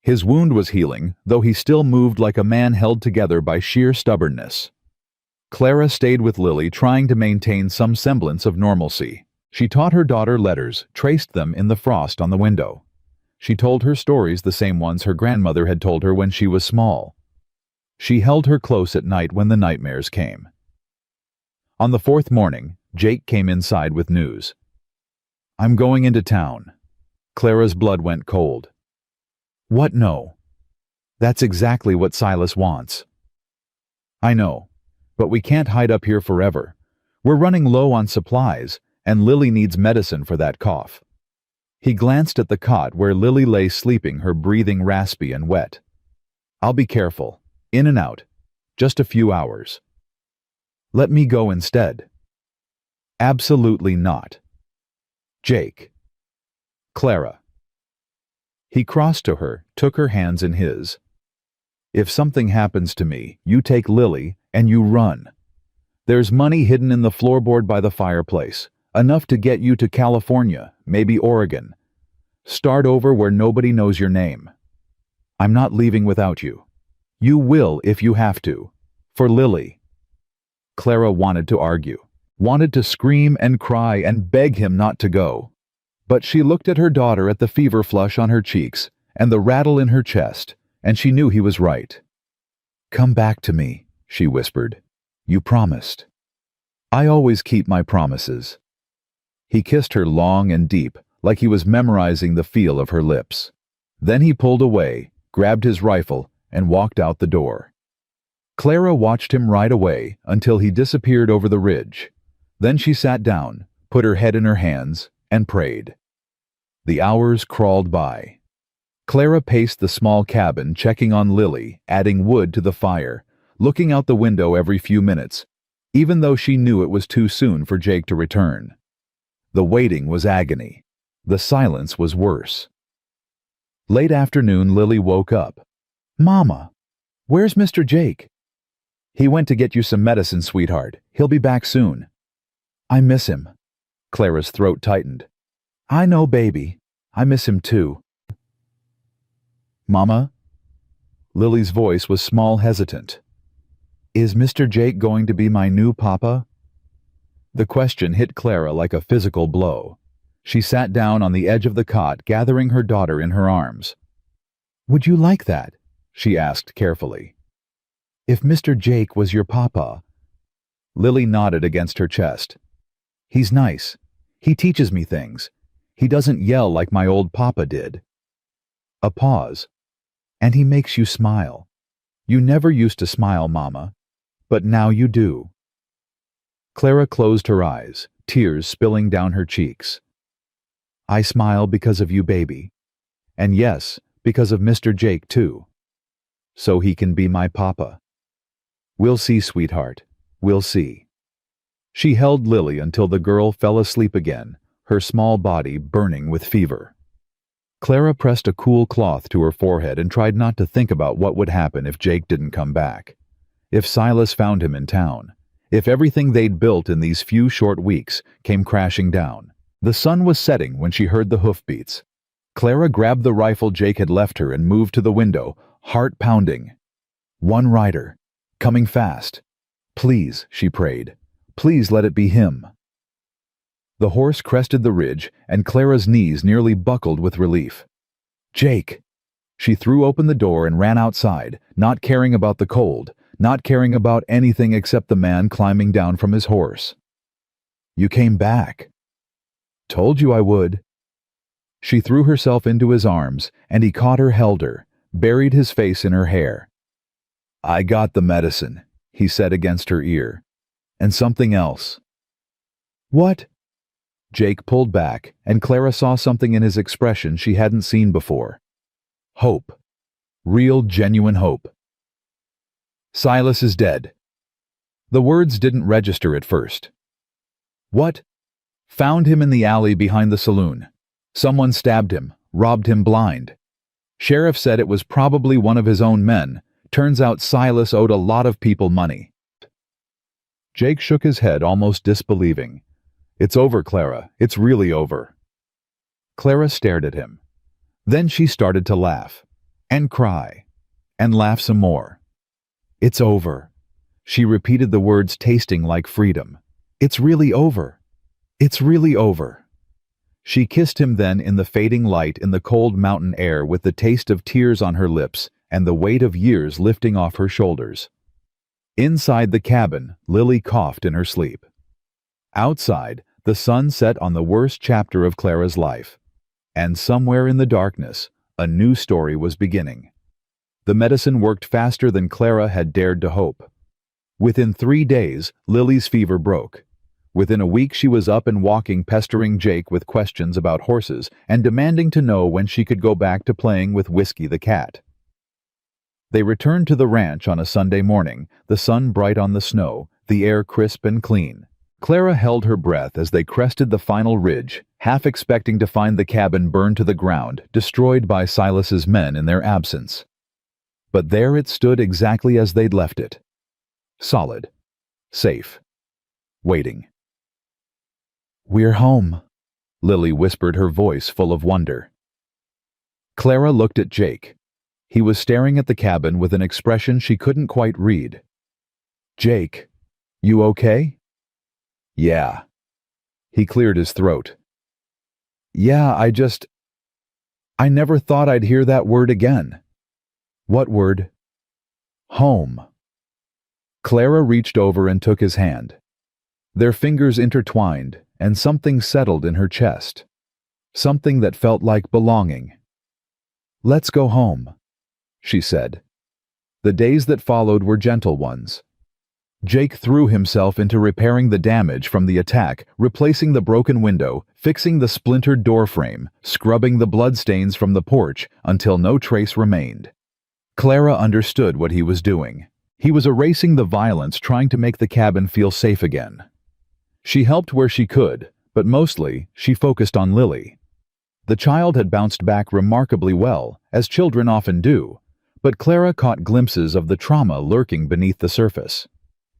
His wound was healing, though he still moved like a man held together by sheer stubbornness. Clara stayed with Lily, trying to maintain some semblance of normalcy. She taught her daughter letters, traced them in the frost on the window. She told her stories, the same ones her grandmother had told her when she was small. She held her close at night when the nightmares came. On the 4th morning, Jake came inside with news. "I'm going into town." Clara's blood went cold. What no? That's exactly what Silas wants. I know, but we can't hide up here forever. We're running low on supplies, and Lily needs medicine for that cough. He glanced at the cot where Lily lay sleeping, her breathing raspy and wet. I'll be careful. In and out. Just a few hours. Let me go instead. Absolutely not. Jake. Clara. He crossed to her, took her hands in his. If something happens to me, you take Lily and you run. There's money hidden in the floorboard by the fireplace, enough to get you to California, maybe Oregon. Start over where nobody knows your name. I'm not leaving without you. You will if you have to. For Lily. Clara wanted to argue, wanted to scream and cry and beg him not to go. But she looked at her daughter, at the fever flush on her cheeks and the rattle in her chest, and she knew he was right. Come back to me, she whispered. You promised. I always keep my promises. He kissed her long and deep, like he was memorizing the feel of her lips. Then he pulled away, grabbed his rifle, and walked out the door. Clara watched him right away until he disappeared over the ridge. Then she sat down, put her head in her hands, and prayed. The hours crawled by. Clara paced the small cabin, checking on Lily, adding wood to the fire, looking out the window every few minutes, even though she knew it was too soon for Jake to return. The waiting was agony. The silence was worse. Late afternoon, Lily woke up. Mama, where's Mr. Jake? He went to get you some medicine, sweetheart. He'll be back soon. I miss him. Clara's throat tightened. I know, baby. I miss him too. Mama? Lily's voice was small, hesitant. Is Mr. Jake going to be my new papa? The question hit Clara like a physical blow. She sat down on the edge of the cot, gathering her daughter in her arms. Would you like that? She asked carefully. If Mr. Jake was your papa. Lily nodded against her chest. He's nice. He teaches me things. He doesn't yell like my old papa did. A pause. And he makes you smile. You never used to smile, Mama, but now you do. Clara closed her eyes, tears spilling down her cheeks. I smile because of you, baby. And yes, because of Mr. Jake, too. So he can be my papa. We'll see, sweetheart. We'll see. She held Lily until the girl fell asleep again, her small body burning with fever. Clara pressed a cool cloth to her forehead and tried not to think about what would happen if Jake didn't come back. If Silas found him in town. If everything they'd built in these few short weeks came crashing down. The sun was setting when she heard the hoofbeats. Clara grabbed the rifle Jake had left her and moved to the window, heart pounding. One rider. Coming fast. Please, she prayed. Please let it be him. The horse crested the ridge, and Clara's knees nearly buckled with relief. Jake! She threw open the door and ran outside, not caring about the cold, not caring about anything except the man climbing down from his horse. You came back. Told you I would. She threw herself into his arms, and he caught her, held her, buried his face in her hair. I got the medicine, he said against her ear. And something else. What? Jake pulled back, and Clara saw something in his expression she hadn't seen before. Hope. Real, genuine hope. Silas is dead. The words didn't register at first. What? Found him in the alley behind the saloon. Someone stabbed him, robbed him blind. Sheriff said it was probably one of his own men. Turns out Silas owed a lot of people money. Jake shook his head, almost disbelieving. It's over, Clara. It's really over. Clara stared at him. Then she started to laugh, and cry, and laugh some more. It's over. She repeated the words, tasting like freedom. It's really over. It's really over. She kissed him then in the fading light, in the cold mountain air, with the taste of tears on her lips and the weight of years lifting off her shoulders. Inside the cabin, Lily coughed in her sleep. Outside, the sun set on the worst chapter of Clara's life. And somewhere in the darkness, a new story was beginning. The medicine worked faster than Clara had dared to hope. Within 3 days, Lily's fever broke. Within a week she was up and walking, pestering Jake with questions about horses and demanding to know when she could go back to playing with Whiskey the cat. They returned to the ranch on a Sunday morning, the sun bright on the snow, the air crisp and clean. Clara held her breath as they crested the final ridge, half expecting to find the cabin burned to the ground, destroyed by Silas's men in their absence. But there it stood exactly as they'd left it. Solid. Safe. Waiting. "We're home," Lily whispered, her voice full of wonder. Clara looked at Jake. He was staring at the cabin with an expression she couldn't quite read. "Jake, you okay?" "Yeah." He cleared his throat. "Yeah, I never thought I'd hear that word again." "What word?" "Home." Clara reached over and took his hand. Their fingers intertwined, and something settled in her chest. Something that felt like belonging. "Let's go home," she said. The days that followed were gentle ones. Jake threw himself into repairing the damage from the attack, replacing the broken window, fixing the splintered door frame, scrubbing the bloodstains from the porch until no trace remained. Clara understood what he was doing. He was erasing the violence, trying to make the cabin feel safe again. She helped where she could, but mostly she focused on Lily. The child had bounced back remarkably well, as children often do, but Clara caught glimpses of the trauma lurking beneath the surface.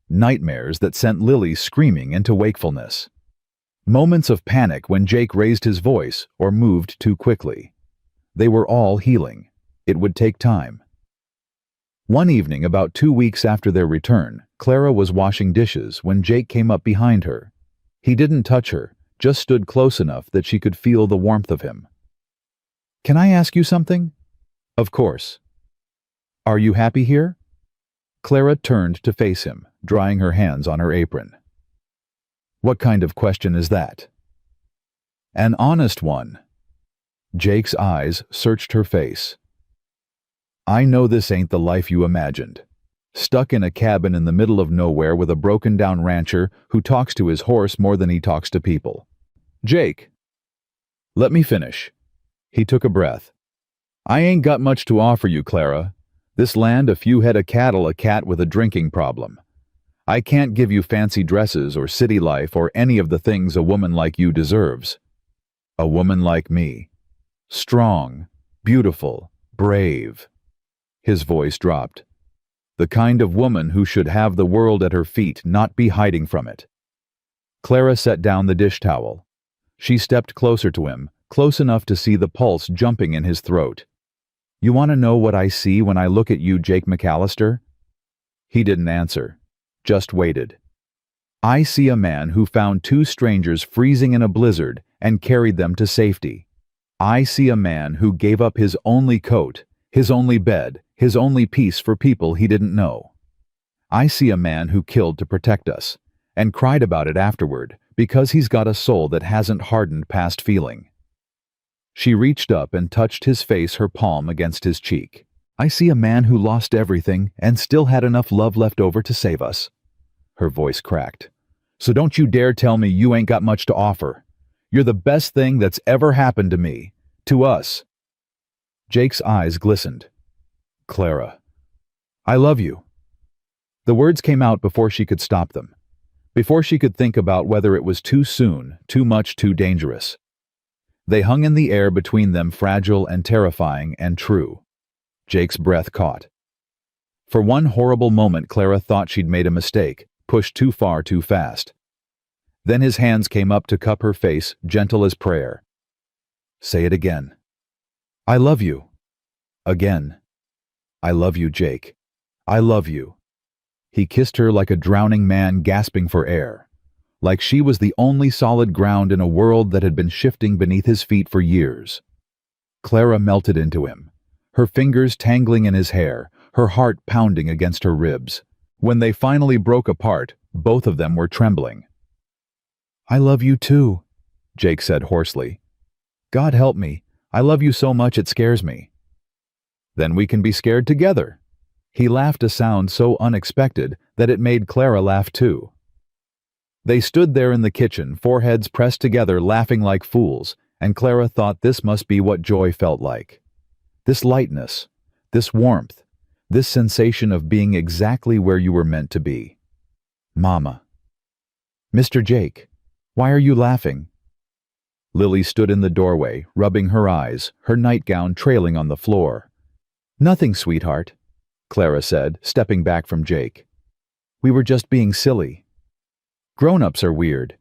Nightmares that sent Lily screaming into wakefulness. Moments of panic when Jake raised his voice or moved too quickly. They were all healing. It would take time. One evening, about 2 weeks after their return, Clara was washing dishes when Jake came up behind her. He didn't touch her, just stood close enough that she could feel the warmth of him. "Can I ask you something?" "Of course." "Are you happy here?" Clara turned to face him, drying her hands on her apron. "What kind of question is that?" "An honest one." Jake's eyes searched her face. "I know this ain't the life you imagined. Stuck in a cabin in the middle of nowhere with a broken-down rancher who talks to his horse more than he talks to people." "Jake, let me finish." He took a breath. "I ain't got much to offer you, Clara. This land, a few head of cattle, a cat with a drinking problem. I can't give you fancy dresses or city life or any of the things a woman like you deserves. A woman like me. Strong, beautiful, brave." His voice dropped. "The kind of woman who should have the world at her feet, not be hiding from it." Clara set down the dish towel. She stepped closer to him, close enough to see the pulse jumping in his throat. "You want to know what I see when I look at you, Jake McAllister?" He didn't answer, just waited. "I see a man who found 2 strangers freezing in a blizzard and carried them to safety. I see a man who gave up his only coat, his only bed, his only peace for people he didn't know. I see a man who killed to protect us, and cried about it afterward because he's got a soul that hasn't hardened past feeling." She reached up and touched his face, her palm against his cheek. "I see a man who lost everything and still had enough love left over to save us." Her voice cracked. "So don't you dare tell me you ain't got much to offer. You're the best thing that's ever happened to me, to us." Jake's eyes glistened. "Clara, I love you." The words came out before she could stop them, before she could think about whether it was too soon, too much, too dangerous. They hung in the air between them, fragile and terrifying and true. Jake's breath caught. For one horrible moment Clara thought she'd made a mistake, pushed too far too fast. Then his hands came up to cup her face, gentle as prayer. "Say it again." "I love you." Again. "I love you, Jake. I love you." He kissed her like a drowning man gasping for air, like she was the only solid ground in a world that had been shifting beneath his feet for years. Clara melted into him, her fingers tangling in his hair, her heart pounding against her ribs. When they finally broke apart, both of them were trembling. "I love you too," Jake said hoarsely. "God help me, I love you so much it scares me." "Then we can be scared together." He laughed, a sound so unexpected that it made Clara laugh too. They stood there in the kitchen, foreheads pressed together, laughing like fools, and Clara thought this must be what joy felt like. This lightness, this warmth, this sensation of being exactly where you were meant to be. "Mama." "Mr. Jake, why are you laughing?" Lily stood in the doorway, rubbing her eyes, her nightgown trailing on the floor. "Nothing, sweetheart," Clara said, stepping back from Jake. "We were just being silly. Grown-ups are weird."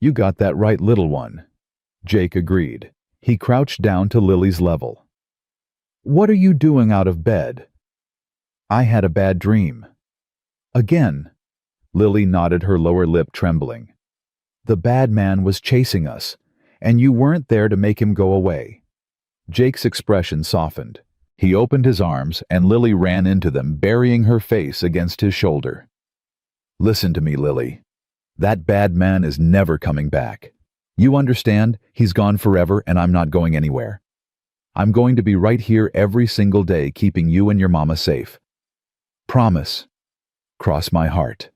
"You got that right, little one," Jake agreed. He crouched down to Lily's level. "What are you doing out of bed?" "I had a bad dream." "Again?" Lily nodded, her lower lip trembling. "The bad man was chasing us, and you weren't there to make him go away." Jake's expression softened. He opened his arms, and Lily ran into them, burying her face against his shoulder. "Listen to me, Lily. That bad man is never coming back. You understand? He's gone forever, and I'm not going anywhere. I'm going to be right here every single day, keeping you and your mama safe. Promise. Cross my heart."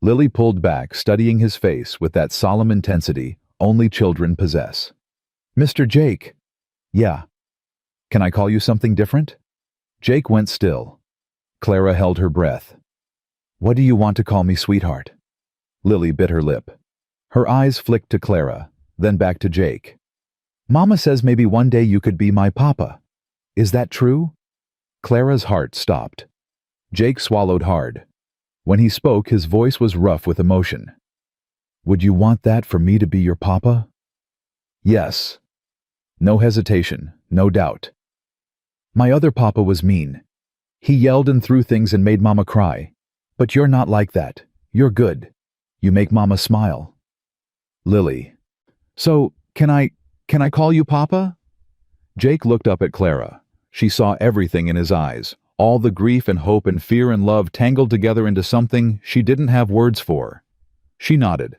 Lily pulled back, studying his face with that solemn intensity only children possess. "Mr. Jake." "Yeah. Can I call you something different?" Jake went still. Clara held her breath. "What do you want to call me, sweetheart?" Lily bit her lip. Her eyes flicked to Clara, then back to Jake. "Mama says maybe one day you could be my papa. Is that true?" Clara's heart stopped. Jake swallowed hard. When he spoke, his voice was rough with emotion. "Would you want that, for me to be your papa?" "Yes." No hesitation, no doubt. "My other papa was mean. He yelled and threw things and made Mama cry. But you're not like that. You're good. You make Mama smile." Lily. "So, can I call you Papa?" Jake looked up at Clara. She saw everything in his eyes, all the grief and hope and fear and love tangled together into something she didn't have words for. She nodded.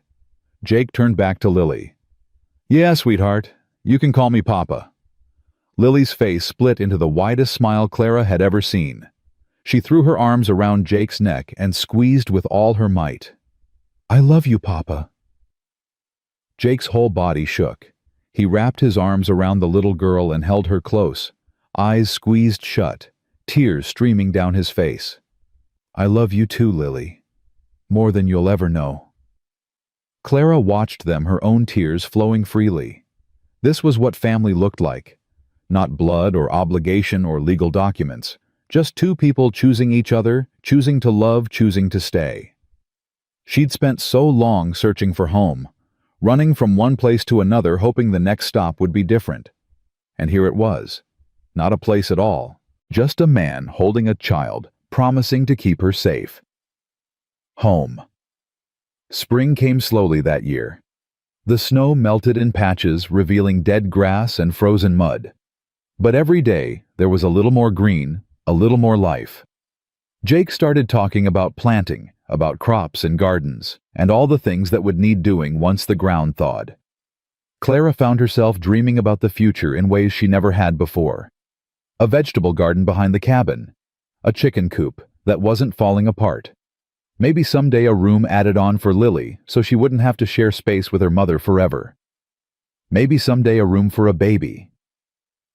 Jake turned back to Lily. "Yeah, sweetheart, you can call me Papa." Lily's face split into the widest smile Clara had ever seen. She threw her arms around Jake's neck and squeezed with all her might. "I love you, Papa." Jake's whole body shook. He wrapped his arms around the little girl and held her close, eyes squeezed shut, tears streaming down his face. "I love you too, Lily. More than you'll ever know." Clara watched them, her own tears flowing freely. This was what family looked like. Not blood or obligation or legal documents. Just two people choosing each other, choosing to love, choosing to stay. She'd spent so long searching for home, running from one place to another, hoping the next stop would be different. And here it was. Not a place at all. Just a man holding a child, promising to keep her safe. Home. Spring came slowly that year. The snow melted in patches, revealing dead grass and frozen mud. But every day, there was a little more green, a little more life. Jake started talking about planting, about crops and gardens, and all the things that would need doing once the ground thawed. Clara found herself dreaming about the future in ways she never had before. A vegetable garden behind the cabin, a chicken coop that wasn't falling apart. Maybe someday a room added on for Lily so she wouldn't have to share space with her mother forever. Maybe someday a room for a baby.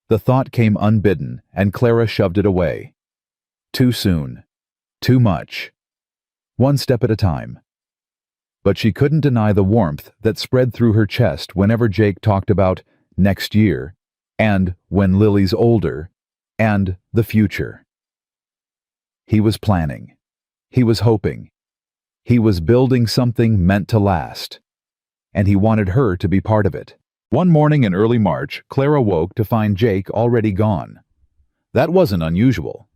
The thought came unbidden, and Clara shoved it away. Too soon. Too much. One step at a time. But she couldn't deny the warmth that spread through her chest whenever Jake talked about next year, and when Lily's older, and the future. He was planning. He was hoping. He was building something meant to last. And he wanted her to be part of it. One morning in early March, Clara woke to find Jake already gone. That wasn't unusual.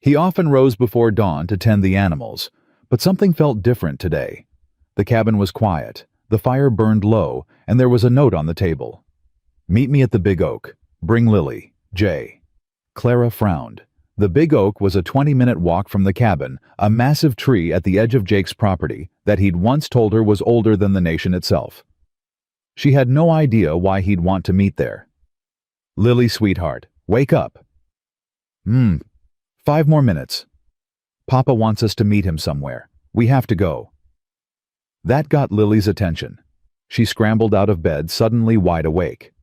He often rose before dawn to tend the animals, but something felt different today. The cabin was quiet, the fire burned low, and there was a note on the table. "Meet me at the Big Oak. Bring Lily. Jay." Clara frowned. The Big Oak was a 20-minute walk from the cabin, a massive tree at the edge of Jake's property that he'd once told her was older than the nation itself. She had no idea why he'd want to meet there. "Lily, sweetheart, wake up." 5 more minutes. Papa wants us to meet him somewhere. We have to go." That got Lily's attention. She scrambled out of bed, suddenly wide awake.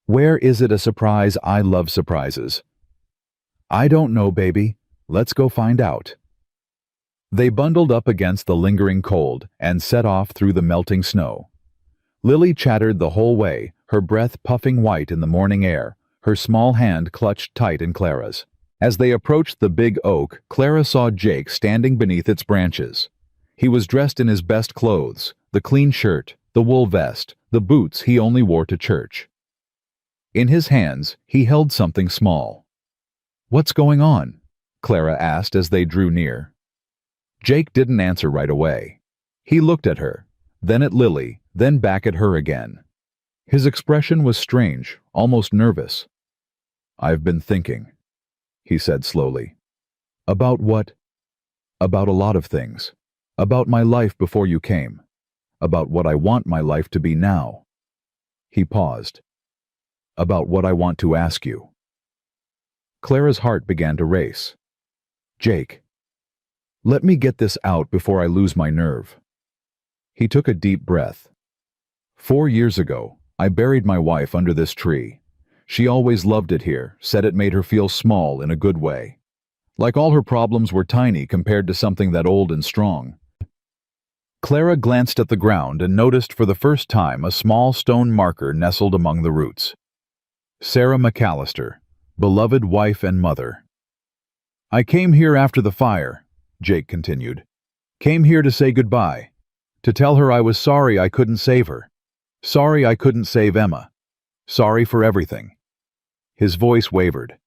"Where is it a surprise? I love surprises." "I don't know, baby. Let's go find out." They bundled up against the lingering cold and set off through the melting snow. Lily chattered the whole way, her breath puffing white in the morning air, her small hand clutched tight in Clara's. As they approached the big oak, Clara saw Jake standing beneath its branches. He was dressed in his best clothes, the clean shirt, the wool vest, the boots he only wore to church. In his hands, he held something small. "What's going on?" Clara asked as they drew near. Jake didn't answer right away. He looked at her, then at Lily, then back at her again. His expression was strange, almost nervous. "I've been thinking," he said slowly. "About what?" "About a lot of things. About my life before you came. About what I want my life to be now." He paused. "About what I want to ask you." Clara's heart began to race. "Jake, let me get this out before I lose my nerve." He took a deep breath. 4 years ago, I buried my wife under this tree. She always loved it here, said it made her feel small in a good way. Like all her problems were tiny compared to something that old and strong. Clara glanced at the ground and noticed for the first time a small stone marker nestled among the roots. Sarah McAllister, beloved wife and mother. "I came here after the fire," Jake continued. "Came here to say goodbye. To tell her I was sorry I couldn't save her. Sorry I couldn't save Emma. Sorry for everything." His voice wavered.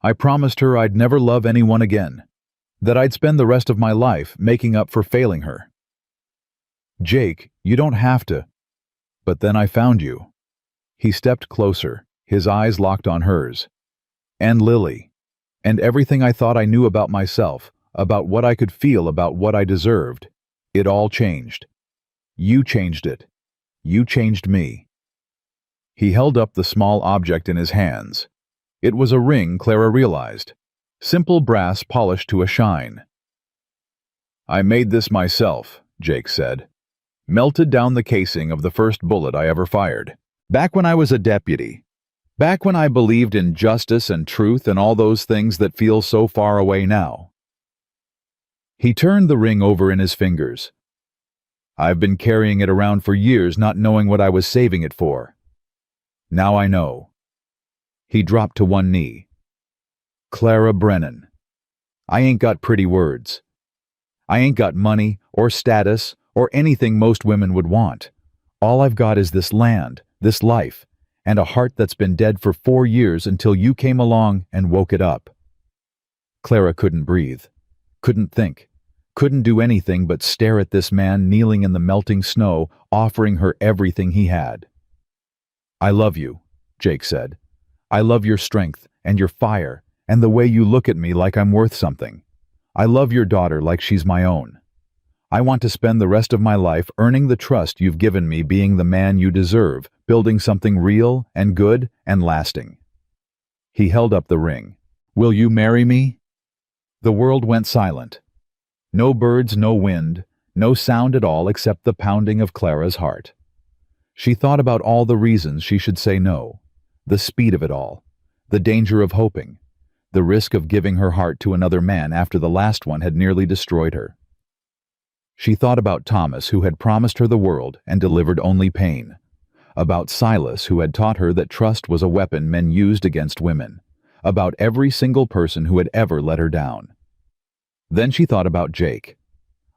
"I promised her I'd never love anyone again. That I'd spend the rest of my life making up for failing her." "Jake, you don't have to." "But then I found you." He stepped closer, his eyes locked on hers. "And Lily. And everything I thought I knew about myself, about what I could feel, about what I deserved. It all changed. You changed it. You changed me." He held up the small object in his hands. It was a ring, Clara realized. Simple brass polished to a shine. "I made this myself," Jake said. "Melted down the casing of the first bullet I ever fired. Back when I was a deputy. Back when I believed in justice and truth and all those things that feel so far away now." He turned the ring over in his fingers. "I've been carrying it around for years, not knowing what I was saving it for. Now I know." He dropped to one knee. "Clara Brennan, I ain't got pretty words. I ain't got money or status or anything most women would want. All I've got is this land, this life, and a heart that's been dead for 4 years until you came along and woke it up." Clara couldn't breathe, couldn't think, couldn't do anything but stare at this man kneeling in the melting snow, offering her everything he had. "I love you," Jake said. "I love your strength and your fire and the way you look at me like I'm worth something. I love your daughter like she's my own. I want to spend the rest of my life earning the trust you've given me, being the man you deserve, building something real and good and lasting." He held up the ring. "Will you marry me?" The world went silent. No birds, no wind, no sound at all except the pounding of Clara's heart. She thought about all the reasons she should say no, the speed of it all, the danger of hoping, the risk of giving her heart to another man after the last one had nearly destroyed her. She thought about Thomas, who had promised her the world and delivered only pain, about Silas, who had taught her that trust was a weapon men used against women, about every single person who had ever let her down. Then she thought about Jake,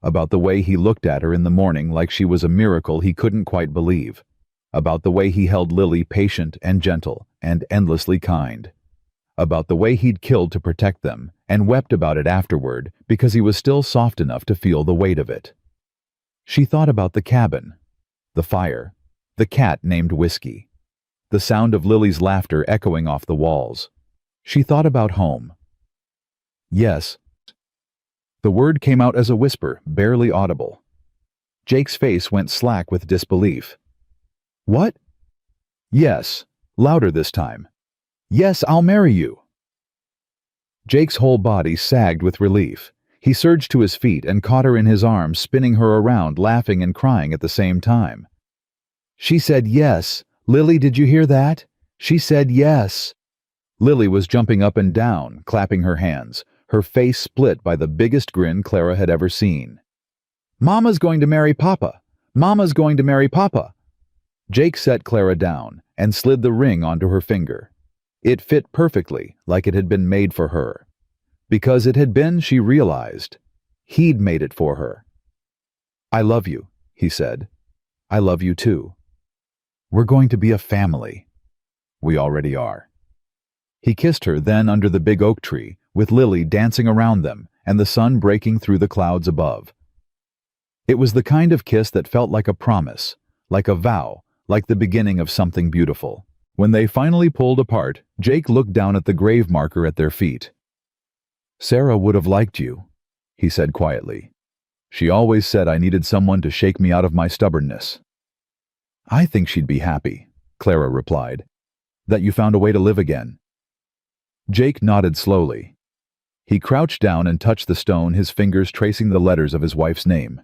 about the way he looked at her in the morning like she was a miracle he couldn't quite believe, about the way he held Lily patient and gentle and endlessly kind, about the way he'd killed to protect them and wept about it afterward because he was still soft enough to feel the weight of it. She thought about the cabin, the fire, the cat named Whiskey, the sound of Lily's laughter echoing off the walls. She thought about home. "Yes." The word came out as a whisper, barely audible. Jake's face went slack with disbelief. "What?" "Yes, Louder this time. Yes, I'll marry you. Jake's whole body sagged with relief. He surged to his feet and caught her in his arms, spinning her around, laughing and crying at the same time. She said yes. Lily, did you hear that? She said yes. Lily was jumping up and down, clapping her hands, her face split by the biggest grin Clara had ever seen. Mama's going to marry Papa. Mama's going to marry Papa. Jake set Clara down and slid the ring onto her finger. It fit perfectly, like it had been made for her. Because it had been, she realized. He'd made it for her. I love you, he said. I love you too. We're going to be a family. We already are. He kissed her then under the big oak tree, with Lily dancing around them and the sun breaking through the clouds above. It was the kind of kiss that felt like a promise, like a vow, like the beginning of something beautiful. When they finally pulled apart, Jake looked down at the grave marker at their feet. Sarah would have liked you, he said quietly. She always said I needed someone to shake me out of my stubbornness. I think she'd be happy, Clara replied, that you found a way to live again. Jake nodded slowly. He crouched down and touched the stone, his fingers tracing the letters of his wife's name.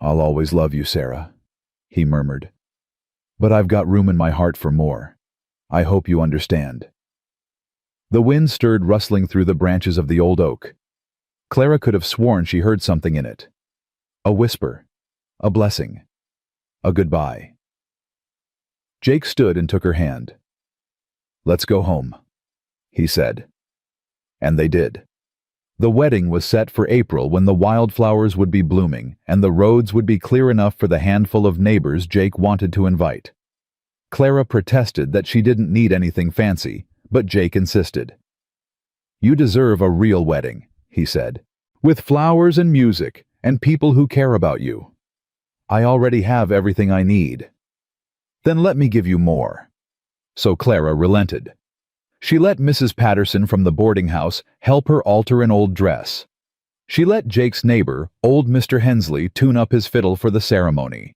I'll always love you, Sarah, he murmured. But I've got room in my heart for more. I hope you understand. The wind stirred rustling through the branches of the old oak. Clara could have sworn she heard something in it. A whisper. A blessing. A goodbye. Jake stood and took her hand. Let's go home, he said. And they did. The wedding was set for April, when the wildflowers would be blooming and the roads would be clear enough for the handful of neighbors Jake wanted to invite. Clara protested that she didn't need anything fancy, but Jake insisted. You deserve a real wedding, he said, with flowers and music and people who care about you. I already have everything I need. Then let me give you more. So Clara relented. She let Mrs. Patterson from the boarding house help her alter an old dress. She let Jake's neighbor, old Mr. Hensley, tune up his fiddle for the ceremony.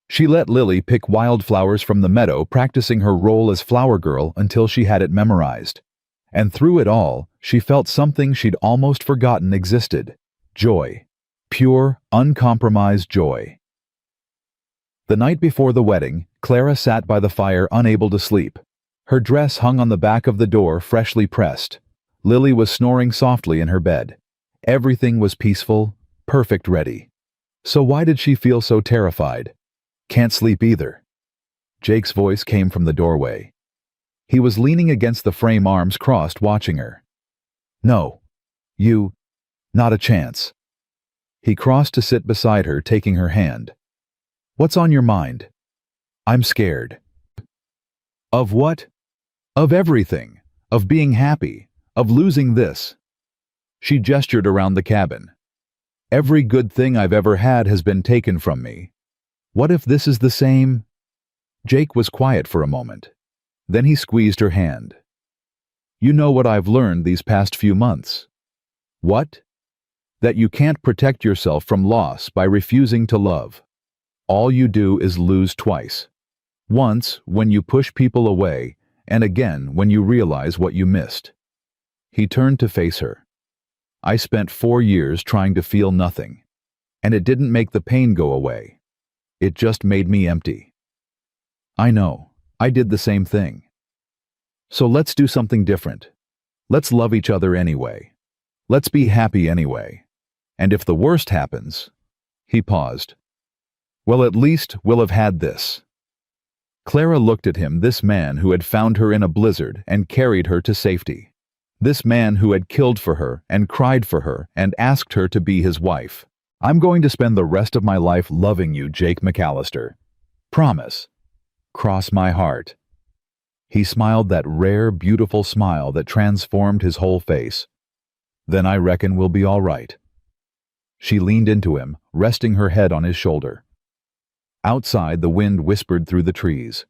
She let Lily pick wildflowers from the meadow, practicing her role as flower girl until she had it memorized. And through it all, she felt something she'd almost forgotten existed. Joy. Pure, uncompromised joy. The night before the wedding, Clara sat by the fire, unable to sleep. Her dress hung on the back of the door, freshly pressed. Lily was snoring softly in her bed. Everything was peaceful, perfect, ready. So why did she feel so terrified? Can't sleep either. Jake's voice came from the doorway. He was leaning against the frame, arms crossed, watching her. No. You. Not a chance. He crossed to sit beside her, taking her hand. What's on your mind? I'm scared. Of what? Of everything. Of being happy. Of losing this. She gestured around the cabin. Every good thing I've ever had has been taken from me. What if this is the same? Jake was quiet for a moment. Then he squeezed her hand. You know what I've learned these past few months? What? That you can't protect yourself from loss by refusing to love. All you do is lose twice. Once when you push people away, and again when you realize what you missed. He turned to face her. I spent 4 years trying to feel nothing, and it didn't make the pain go away. It just made me empty. I know, I did the same thing. So let's do something different. Let's love each other anyway. Let's be happy anyway. And if the worst happens, he paused. Well, at least we'll have had this. Clara looked at him, this man who had found her in a blizzard and carried her to safety. This man who had killed for her and cried for her and asked her to be his wife. I'm going to spend the rest of my life loving you, Jake McAllister. Promise. Cross my heart. He smiled that rare, beautiful smile that transformed his whole face. Then I reckon we'll be all right. She leaned into him, resting her head on his shoulder. Outside, the wind whispered through the trees.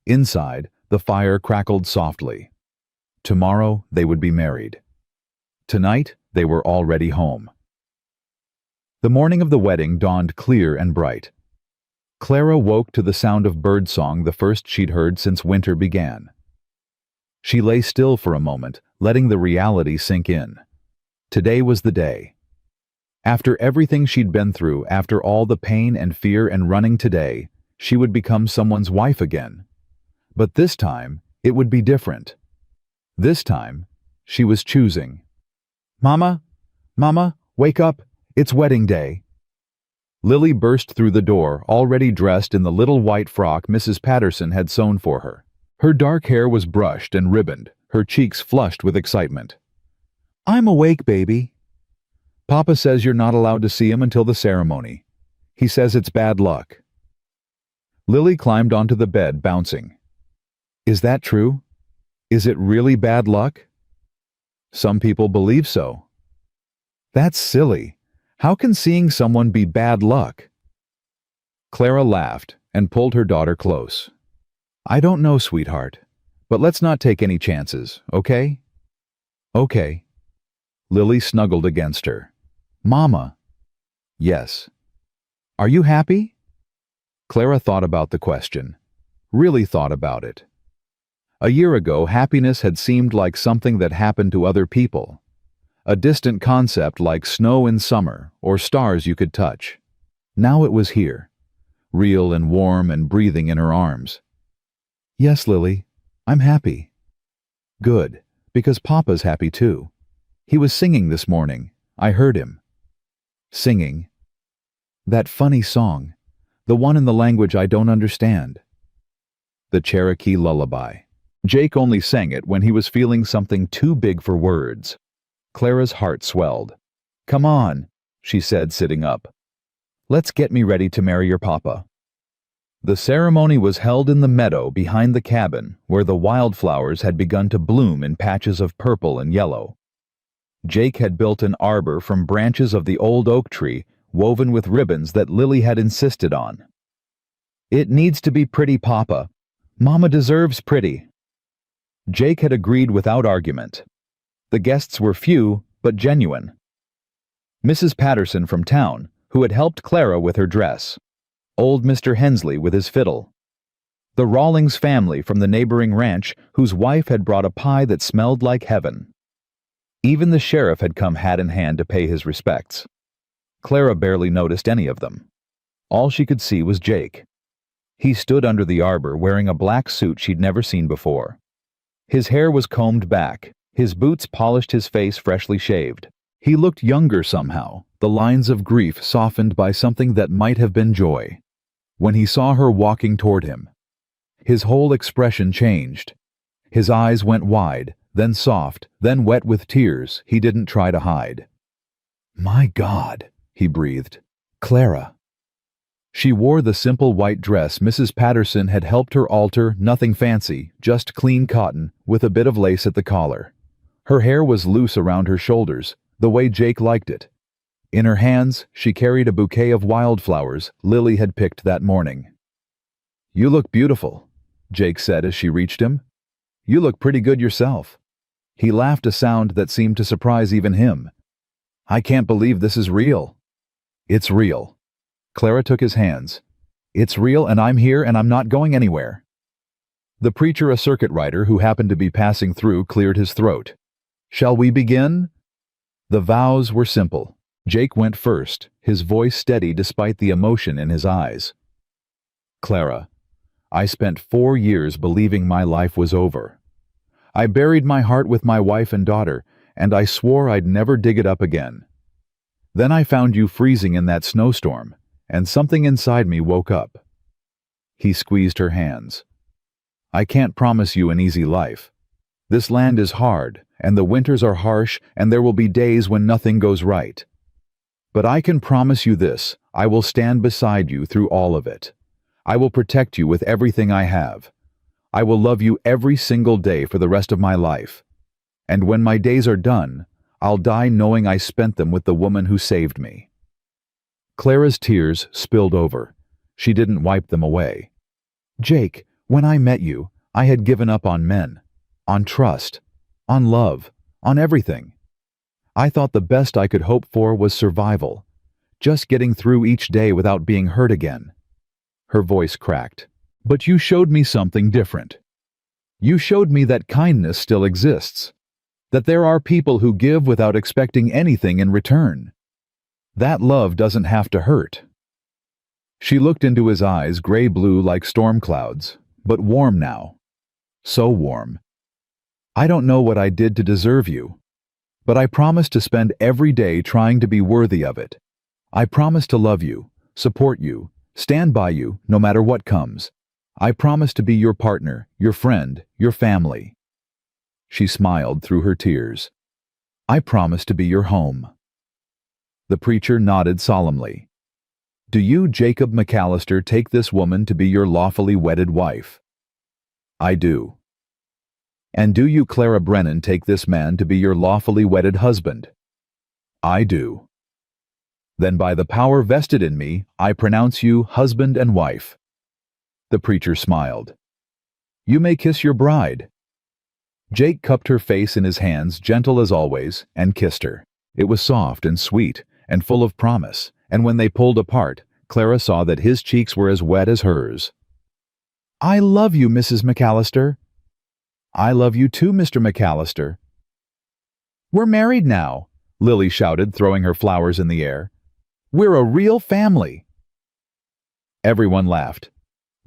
Inside, the fire crackled softly. Tomorrow, they would be married. Tonight, they were already home. The morning of the wedding dawned clear and bright. Clara woke to the sound of birdsong, the first she'd heard since winter began. She lay still for a moment, letting the reality sink in. Today was the day. After everything she'd been through, after all the pain and fear and running today, she would become someone's wife again. But this time, it would be different. This time, she was choosing. "Mama? Mama, wake up! It's wedding day!" Lily burst through the door, already dressed in the little white frock Mrs. Patterson had sewn for her. Her dark hair was brushed and ribboned, her cheeks flushed with excitement. "I'm awake, baby." "Papa says you're not allowed to see him until the ceremony. He says it's bad luck." Lily climbed onto the bed, bouncing. "Is that true? Is it really bad luck?" "Some people believe so." "That's silly. How can seeing someone be bad luck?" Clara laughed and pulled her daughter close. "I don't know, sweetheart, but let's not take any chances, okay?" "Okay." Lily snuggled against her. "Mama." "Yes." "Are you happy?" Clara thought about the question. Really thought about it. A year ago, happiness had seemed like something that happened to other people. A distant concept like snow in summer or stars you could touch. Now it was here, real and warm and breathing in her arms. "Yes, Lily, I'm happy." "Good, because Papa's happy too. He was singing this morning. I heard him." "Singing?" "That funny song, the one in the language I don't understand." "The Cherokee Lullaby." Jake only sang it when he was feeling something too big for words. Clara's heart swelled. "Come on," she said, sitting up. "Let's get me ready to marry your papa." The ceremony was held in the meadow behind the cabin, where the wildflowers had begun to bloom in patches of purple and yellow. Jake had built an arbor from branches of the old oak tree, woven with ribbons that Lily had insisted on. "It needs to be pretty, Papa. Mama deserves pretty." Jake had agreed without argument. The guests were few, but genuine. Mrs. Patterson from town, who had helped Clara with her dress. Old Mr. Hensley with his fiddle. The Rawlings family from the neighboring ranch, whose wife had brought a pie that smelled like heaven. Even the sheriff had come hat in hand to pay his respects. Clara barely noticed any of them. All she could see was Jake. He stood under the arbor wearing a black suit she'd never seen before. His hair was combed back, his boots polished, his face freshly shaved. He looked younger somehow, the lines of grief softened by something that might have been joy. When he saw her walking toward him, his whole expression changed. His eyes went wide, then soft, then wet with tears he didn't try to hide. "My God," he breathed. "Clara." She wore the simple white dress Mrs. Patterson had helped her alter, nothing fancy, just clean cotton, with a bit of lace at the collar. Her hair was loose around her shoulders, the way Jake liked it. In her hands, she carried a bouquet of wildflowers Lily had picked that morning. "You look beautiful," Jake said as she reached him. "You look pretty good yourself." He laughed, a sound that seemed to surprise even him. "I can't believe this is real." "It's real." Clara took his hands. "It's real, and I'm here, and I'm not going anywhere." The preacher, a circuit rider who happened to be passing through, cleared his throat. "Shall we begin?" The vows were simple. Jake went first, his voice steady despite the emotion in his eyes. "Clara, I spent 4 years believing my life was over. I buried my heart with my wife and daughter, and I swore I'd never dig it up again. Then I found you freezing in that snowstorm, and something inside me woke up." He squeezed her hands. "I can't promise you an easy life. This land is hard, and the winters are harsh, and there will be days when nothing goes right. But I can promise you this: I will stand beside you through all of it. I will protect you with everything I have. I will love you every single day for the rest of my life. And when my days are done, I'll die knowing I spent them with the woman who saved me." Clara's tears spilled over. She didn't wipe them away. "Jake, when I met you, I had given up on men, on trust, on love, on everything. I thought the best I could hope for was survival, just getting through each day without being hurt again. Her voice cracked. "But you showed me something different. You showed me that kindness still exists. That there are people who give without expecting anything in return. That love doesn't have to hurt." She looked into his eyes, gray-blue like storm clouds, but warm now. So warm. "I don't know what I did to deserve you, but I promise to spend every day trying to be worthy of it. I promise to love you, support you, stand by you no matter what comes. I promise to be your partner, your friend, your family." She smiled through her tears. "I promise to be your home." The preacher nodded solemnly. "Do you, Jacob McAllister, take this woman to be your lawfully wedded wife?" "I do." "And do you, Clara Brennan, take this man to be your lawfully wedded husband?" "I do." "Then by the power vested in me, I pronounce you husband and wife." The preacher smiled. "You may kiss your bride." Jake cupped her face in his hands, gentle as always, and kissed her. It was soft and sweet and full of promise, and when they pulled apart, Clara saw that his cheeks were as wet as hers. "I love you, Mrs. McAllister." "I love you too, Mr. McAllister." "We're married now," Lily shouted, throwing her flowers in the air. "We're a real family." Everyone laughed.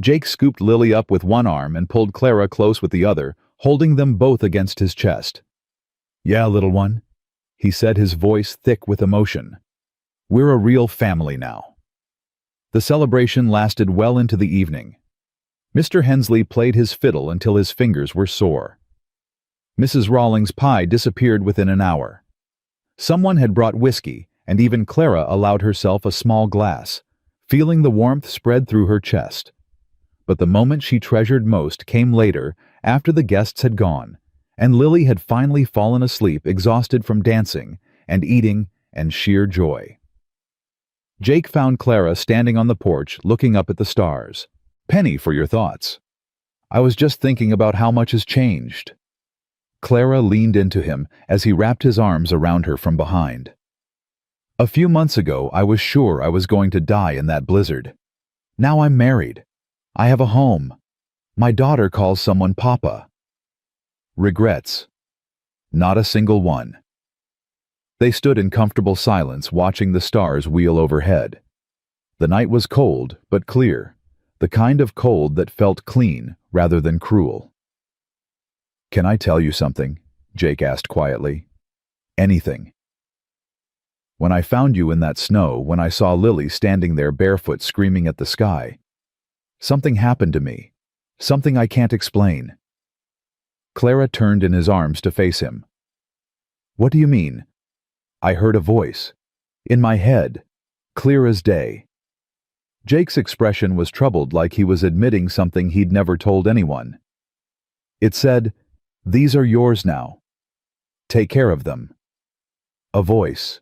Jake scooped Lily up with one arm and pulled Clara close with the other, holding them both against his chest. "Yeah, little one," he said, his voice thick with emotion. "We're a real family now." The celebration lasted well into the evening. Mr. Hensley played his fiddle until his fingers were sore. Mrs. Rawlings' pie disappeared within an hour. Someone had brought whiskey, and even Clara allowed herself a small glass, feeling the warmth spread through her chest. But the moment she treasured most came later, after the guests had gone, and Lily had finally fallen asleep, exhausted from dancing and eating and sheer joy. Jake found Clara standing on the porch, looking up at the stars. "Penny, for your thoughts. I was just thinking about how much has changed." Clara leaned into him as he wrapped his arms around her from behind. "A few months ago, I was sure I was going to die in that blizzard. Now I'm married. I have a home. My daughter calls someone Papa." "Regrets?" "Not a single one." They stood in comfortable silence, watching the stars wheel overhead. The night was cold, but clear, the kind of cold that felt clean rather than cruel. "Can I tell you something?" Jake asked quietly. "Anything. When I found you in that snow, when I saw Lily standing there barefoot screaming at the sky, something happened to me, something I can't explain." Clara turned in his arms to face him. "What do you mean?" "I heard a voice. In my head. Clear as day." Jake's expression was troubled, like he was admitting something he'd never told anyone. It said, "These are yours now. Take care of them." A voice.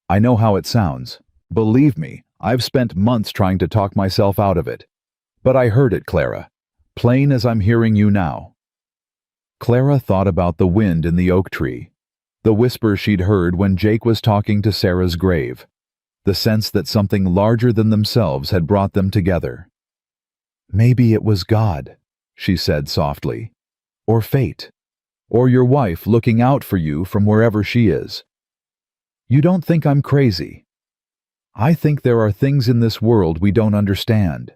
I know how it sounds. Believe me, I've spent months trying to talk myself out of it. But I heard it, Clara. Plain as I'm hearing you now. Clara thought about the wind in the oak tree, the whisper she'd heard when Jake was talking to Sarah's grave, the sense that something larger than themselves had brought them together. "Maybe it was God," she said softly, "or fate, or your wife looking out for you from wherever she is. You don't think I'm crazy. I think there are things in this world we don't understand."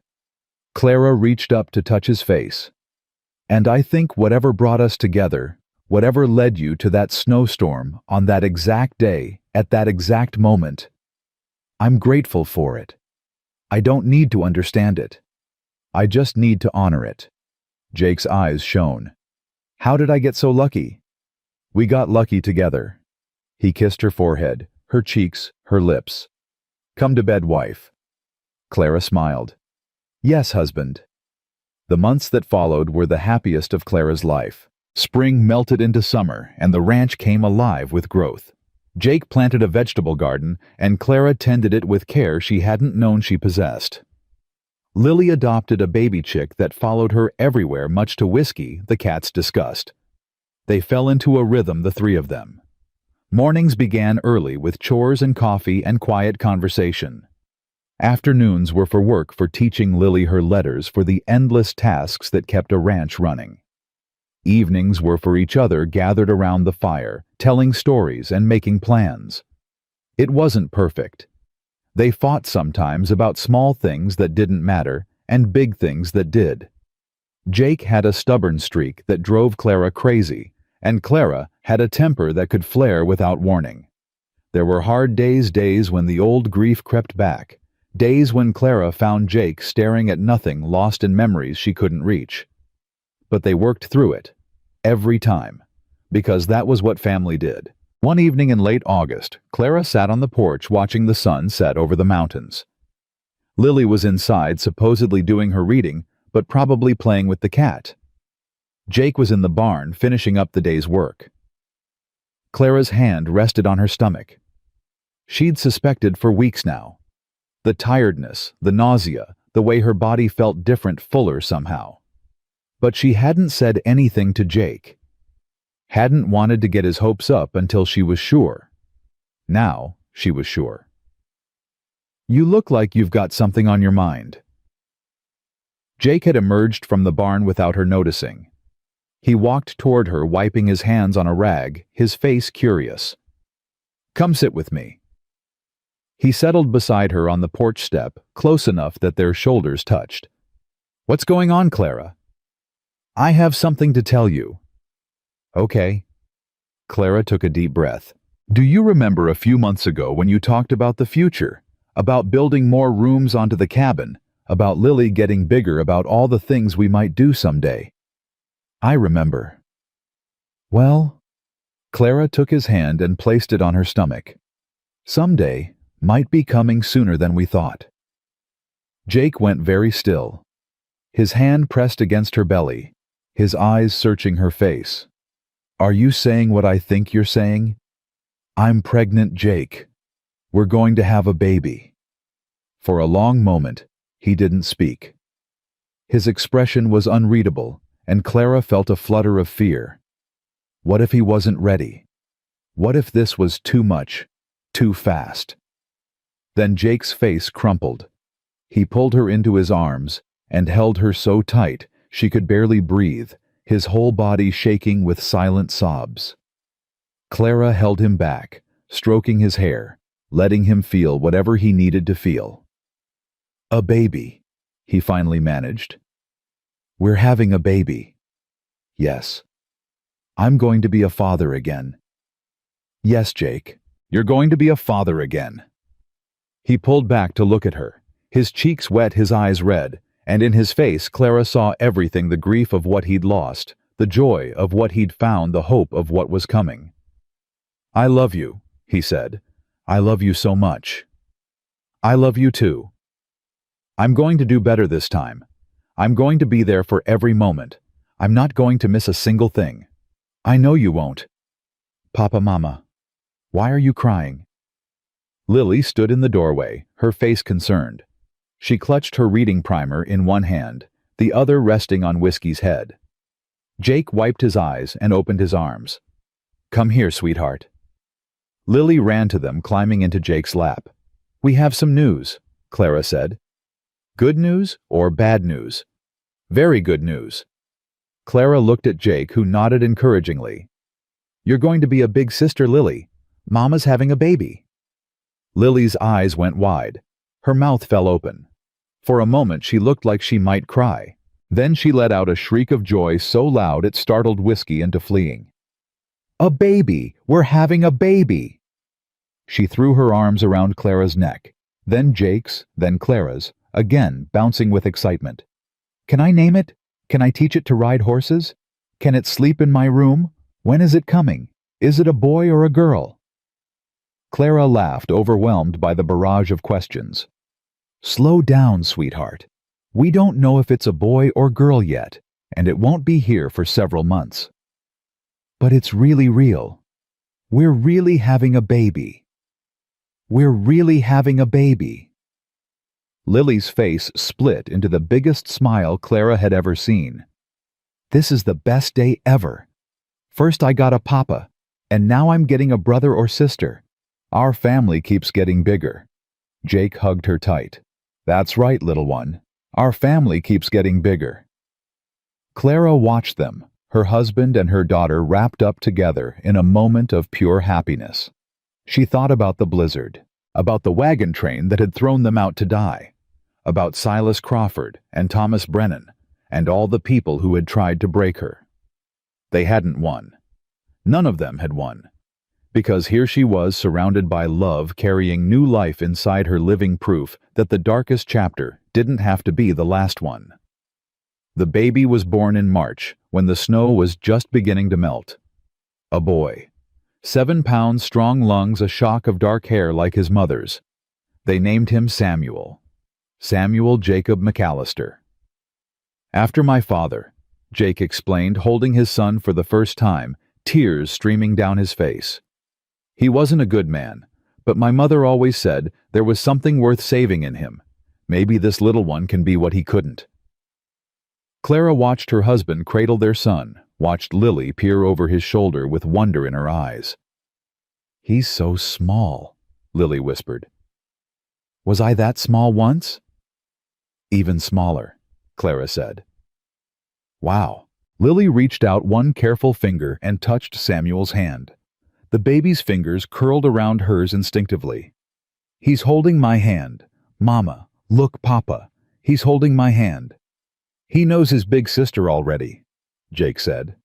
Clara reached up to touch his face. "And I think whatever brought us together, whatever led you to that snowstorm on that exact day, at that exact moment, I'm grateful for it. I don't need to understand it. I just need to honor it." Jake's eyes shone. "How did I get so lucky?" "We got lucky together." He kissed her forehead, her cheeks, her lips. "Come to bed, wife." Clara smiled. "Yes, husband." The months that followed were the happiest of Clara's life. Spring melted into summer, and the ranch came alive with growth. Jake planted a vegetable garden, and Clara tended it with care she hadn't known she possessed. Lily adopted a baby chick that followed her everywhere, much to Whiskey, the cat's disgust. They fell into a rhythm, the three of them. Mornings began early with chores and coffee and quiet conversation. Afternoons were for work, for teaching Lily her letters, for the endless tasks that kept a ranch running. Evenings were for each other, gathered around the fire, telling stories and making plans. It wasn't perfect. They fought sometimes about small things that didn't matter and big things that did. Jake had a stubborn streak that drove Clara crazy, and Clara had a temper that could flare without warning. There were hard days when the old grief crept back, days when Clara found Jake staring at nothing, lost in memories she couldn't reach. But they worked through it, every time, because that was what family did. One evening in late August, Clara sat on the porch watching the sun set over the mountains. Lily was inside, supposedly doing her reading, but probably playing with the cat. Jake was in the barn, finishing up the day's work. Clara's hand rested on her stomach. She'd suspected for weeks now. The tiredness, the nausea, the way her body felt different, fuller somehow. But she hadn't said anything to Jake. Hadn't wanted to get his hopes up until she was sure. Now she was sure. "You look like you've got something on your mind." Jake had emerged from the barn without her noticing. He walked toward her, wiping his hands on a rag, his face curious. "Come sit with me." He settled beside her on the porch step, close enough that their shoulders touched. "What's going on, Clara?" "I have something to tell you." "Okay." Clara took a deep breath. "Do you remember a few months ago when you talked about the future? About building more rooms onto the cabin? About Lily getting bigger? About all the things we might do someday?" "I remember." "Well," Clara took his hand and placed it on her stomach. "Someday might be coming sooner than we thought." Jake went very still. His hand pressed against her belly, his eyes searching her face. "Are you saying what I think you're saying?" "I'm pregnant, Jake. We're going to have a baby." For a long moment, he didn't speak. His expression was unreadable, and Clara felt a flutter of fear. What if he wasn't ready? What if this was too much, too fast? Then Jake's face crumpled. He pulled her into his arms and held her so tight she could barely breathe, his whole body shaking with silent sobs. Clara held him back, stroking his hair, letting him feel whatever he needed to feel. "A baby," he finally managed. "We're having a baby." "Yes." "I'm going to be a father again." "Yes, Jake, you're going to be a father again." He pulled back to look at her, his cheeks wet, his eyes red, and in his face Clara saw everything: the grief of what he'd lost, the joy of what he'd found, the hope of what was coming. "I love you," he said. "I love you so much." "I love you too. I'm going to do better this time. I'm going to be there for every moment. I'm not going to miss a single thing." "I know you won't." "Papa, Mama, why are you crying?" Lily stood in the doorway, her face concerned. She clutched her reading primer in one hand, the other resting on Whiskey's head. Jake wiped his eyes and opened his arms. "Come here, sweetheart." Lily ran to them, climbing into Jake's lap. "We have some news," Clara said. "Good news or bad news?" "Very good news." Clara looked at Jake, who nodded encouragingly. "You're going to be a big sister, Lily. Mama's having a baby." Lily's eyes went wide. Her mouth fell open. For a moment she looked like she might cry. Then she let out a shriek of joy so loud it startled Whiskey into fleeing. "A baby! We're having a baby!" She threw her arms around Clara's neck, then Jake's, then Clara's, again bouncing with excitement. "Can I name it? Can I teach it to ride horses? Can it sleep in my room? When is it coming? Is it a boy or a girl?" Clara laughed, overwhelmed by the barrage of questions. "Slow down, sweetheart. We don't know if it's a boy or girl yet, and it won't be here for several months. But it's really real. We're really having a baby. We're really having a baby." Lily's face split into the biggest smile Clara had ever seen. "This is the best day ever. First I got a papa, and now I'm getting a brother or sister. Our family keeps getting bigger. Jake hugged her tight. "That's right, little one. Our family keeps getting bigger." Clara watched them, her husband and her daughter wrapped up together in a moment of pure happiness. She thought about the blizzard, about the wagon train that had thrown them out to die, about Silas Crawford and Thomas Brennan, and all the people who had tried to break her. They hadn't won. None of them had won. Because here she was surrounded by love, carrying new life inside her, living proof that the darkest chapter didn't have to be the last one. The baby was born in March, when the snow was just beginning to melt. A boy. 7 pounds, strong lungs, a shock of dark hair like his mother's. They named him Samuel. Samuel Jacob McAllister. "After my father," Jake explained, holding his son for the first time, tears streaming down his face. "He wasn't a good man, but my mother always said there was something worth saving in him. Maybe this little one can be what he couldn't." Clara watched her husband cradle their son, watched Lily peer over his shoulder with wonder in her eyes. "He's so small," Lily whispered. "Was I that small once?" "Even smaller," Clara said. "Wow." Lily reached out one careful finger and touched Samuel's hand. The baby's fingers curled around hers instinctively. "He's holding my hand. Mama, look, Papa. He's holding my hand." "He knows his big sister already," Jake said.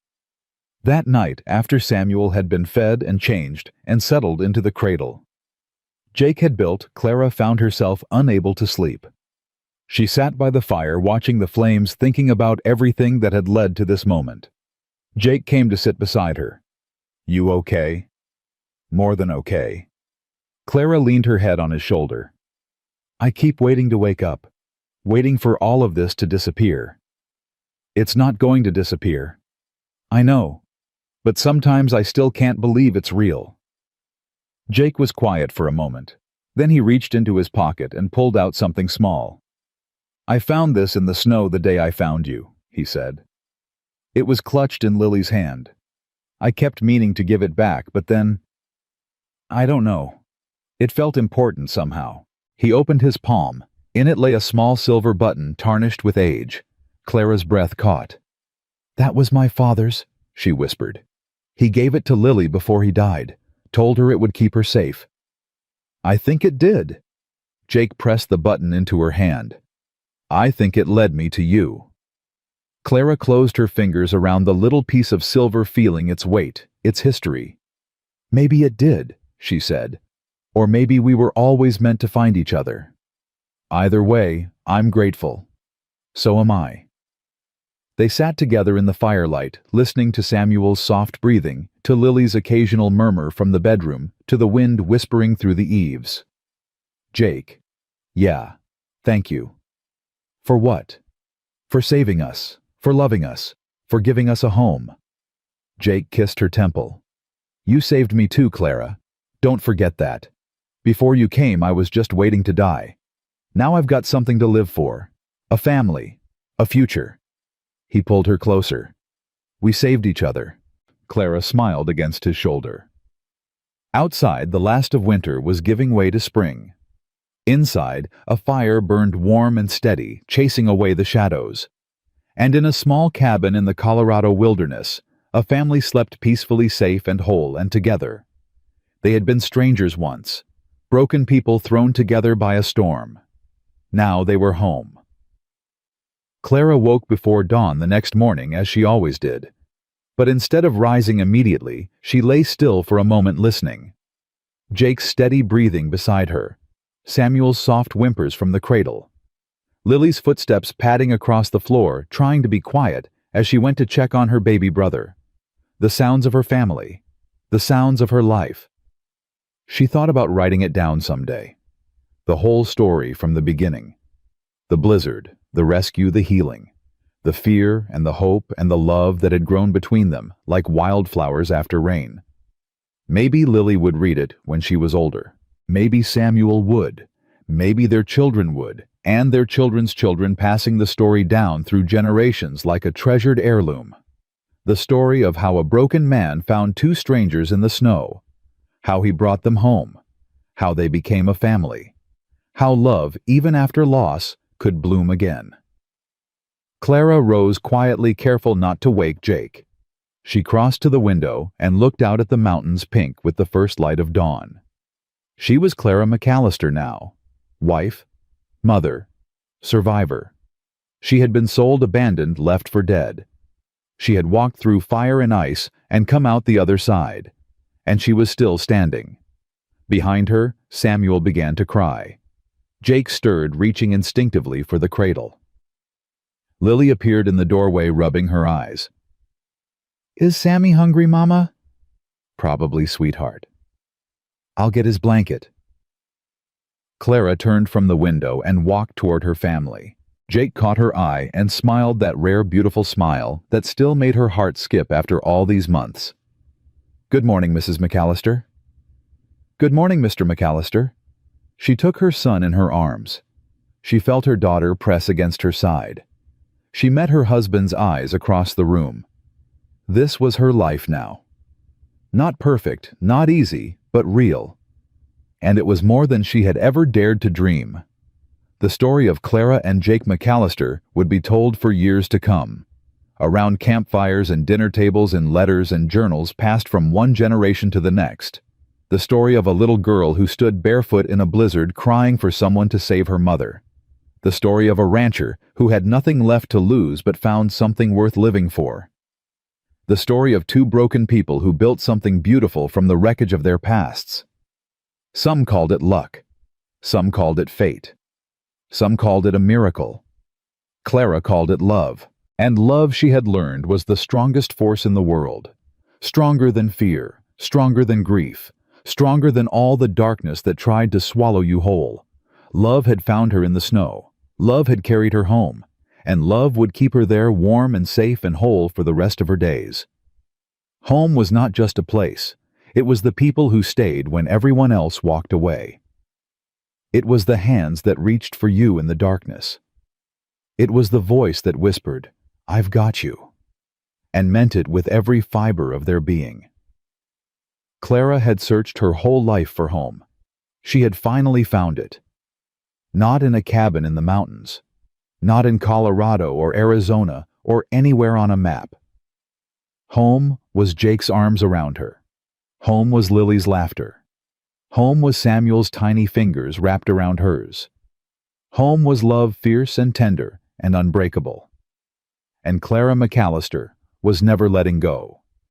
That night, after Samuel had been fed and changed and settled into the cradle Jake had built, Clara found herself unable to sleep. She sat by the fire watching the flames, thinking about everything that had led to this moment. Jake came to sit beside her. "You okay?" "More than okay." Clara leaned her head on his shoulder. "I keep waiting to wake up, waiting for all of this to disappear." "It's not going to disappear." "I know, but sometimes I still can't believe it's real." Jake was quiet for a moment. Then he reached into his pocket and pulled out something small. "I found this in the snow the day I found you," he said. It was clutched in Lily's hand. "I kept meaning to give it back, but then, I don't know. It felt important somehow." He opened his palm. In it lay a small silver button tarnished with age. Clara's breath caught. "That was my father's," she whispered. "He gave it to Lily before he died, told her it would keep her safe." "I think it did." Jake pressed the button into her hand. "I think it led me to you." Clara closed her fingers around the little piece of silver, feeling its weight, its history. "Maybe it did," she said. "Or maybe we were always meant to find each other. Either way, I'm grateful. So am I." They sat together in the firelight, listening to Samuel's soft breathing, to Lily's occasional murmur from the bedroom, to the wind whispering through the eaves. "Jake, yeah, thank you." "For what?" "For saving us, for loving us, for giving us a home." Jake kissed her temple. "You saved me too, Clara. Don't forget that. Before you came, I was just waiting to die. Now I've got something to live for. A family. A future." He pulled her closer. "We saved each other." Clara smiled against his shoulder. Outside, the last of winter was giving way to spring. Inside, a fire burned warm and steady, chasing away the shadows. And in a small cabin in the Colorado wilderness, a family slept peacefully, safe and whole and together. They had been strangers once, broken people thrown together by a storm. Now they were home. Clara woke before dawn the next morning, as she always did. But instead of rising immediately, she lay still for a moment, listening. Jake's steady breathing beside her, Samuel's soft whimpers from the cradle, Lily's footsteps padding across the floor, trying to be quiet as she went to check on her baby brother. The sounds of her family, the sounds of her life. She thought about writing it down someday. The whole story from the beginning. The blizzard, the rescue, the healing, the fear and the hope and the love that had grown between them like wildflowers after rain. Maybe Lily would read it when she was older. Maybe Samuel would. Maybe their children would, and their children's children, passing the story down through generations like a treasured heirloom. The story of how a broken man found two strangers in the snow, how he brought them home, how they became a family, How love, even after loss, could bloom again. Clara rose quietly, careful not to wake Jake. She crossed to the window and looked out at the mountains pink with the first light of dawn. She was Clara McAllister now. Wife, mother, survivor. She had been sold, abandoned, left for dead. She had walked through fire and ice and come out the other side. And she was still standing. Behind her, Samuel began to cry. Jake stirred, reaching instinctively for the cradle. Lily appeared in the doorway, rubbing her eyes. "Is Sammy hungry, Mama?" "Probably, sweetheart." "I'll get his blanket." Clara turned from the window and walked toward her family. Jake caught her eye and smiled, that rare, beautiful smile that still made her heart skip after all these months. "Good morning, Mrs. McAllister." "Good morning, Mr. McAllister." She took her son in her arms. She felt her daughter press against her side. She met her husband's eyes across the room. This was her life now. Not perfect, not easy, but real. And it was more than she had ever dared to dream. The story of Clara and Jake McAllister would be told for years to come. Around campfires and dinner tables, in letters and journals passed from one generation to the next. The story of a little girl who stood barefoot in a blizzard crying for someone to save her mother. The story of a rancher who had nothing left to lose but found something worth living for. The story of two broken people who built something beautiful from the wreckage of their pasts. Some called it luck. Some called it fate. Some called it a miracle. Clara called it love. And love, she had learned, was the strongest force in the world. Stronger than fear, stronger than grief, stronger than all the darkness that tried to swallow you whole. Love had found her in the snow. Love had carried her home. And love would keep her there, warm and safe and whole, for the rest of her days. Home was not just a place. It was the people who stayed when everyone else walked away. It was the hands that reached for you in the darkness. It was the voice that whispered, "I've got you," and meant it with every fiber of their being. Clara had searched her whole life for home. She had finally found it. Not in a cabin in the mountains. Not in Colorado or Arizona or anywhere on a map. Home was Jake's arms around her. Home was Lily's laughter. Home was Samuel's tiny fingers wrapped around hers. Home was love, fierce and tender and unbreakable. And Clara McAllister was never letting go.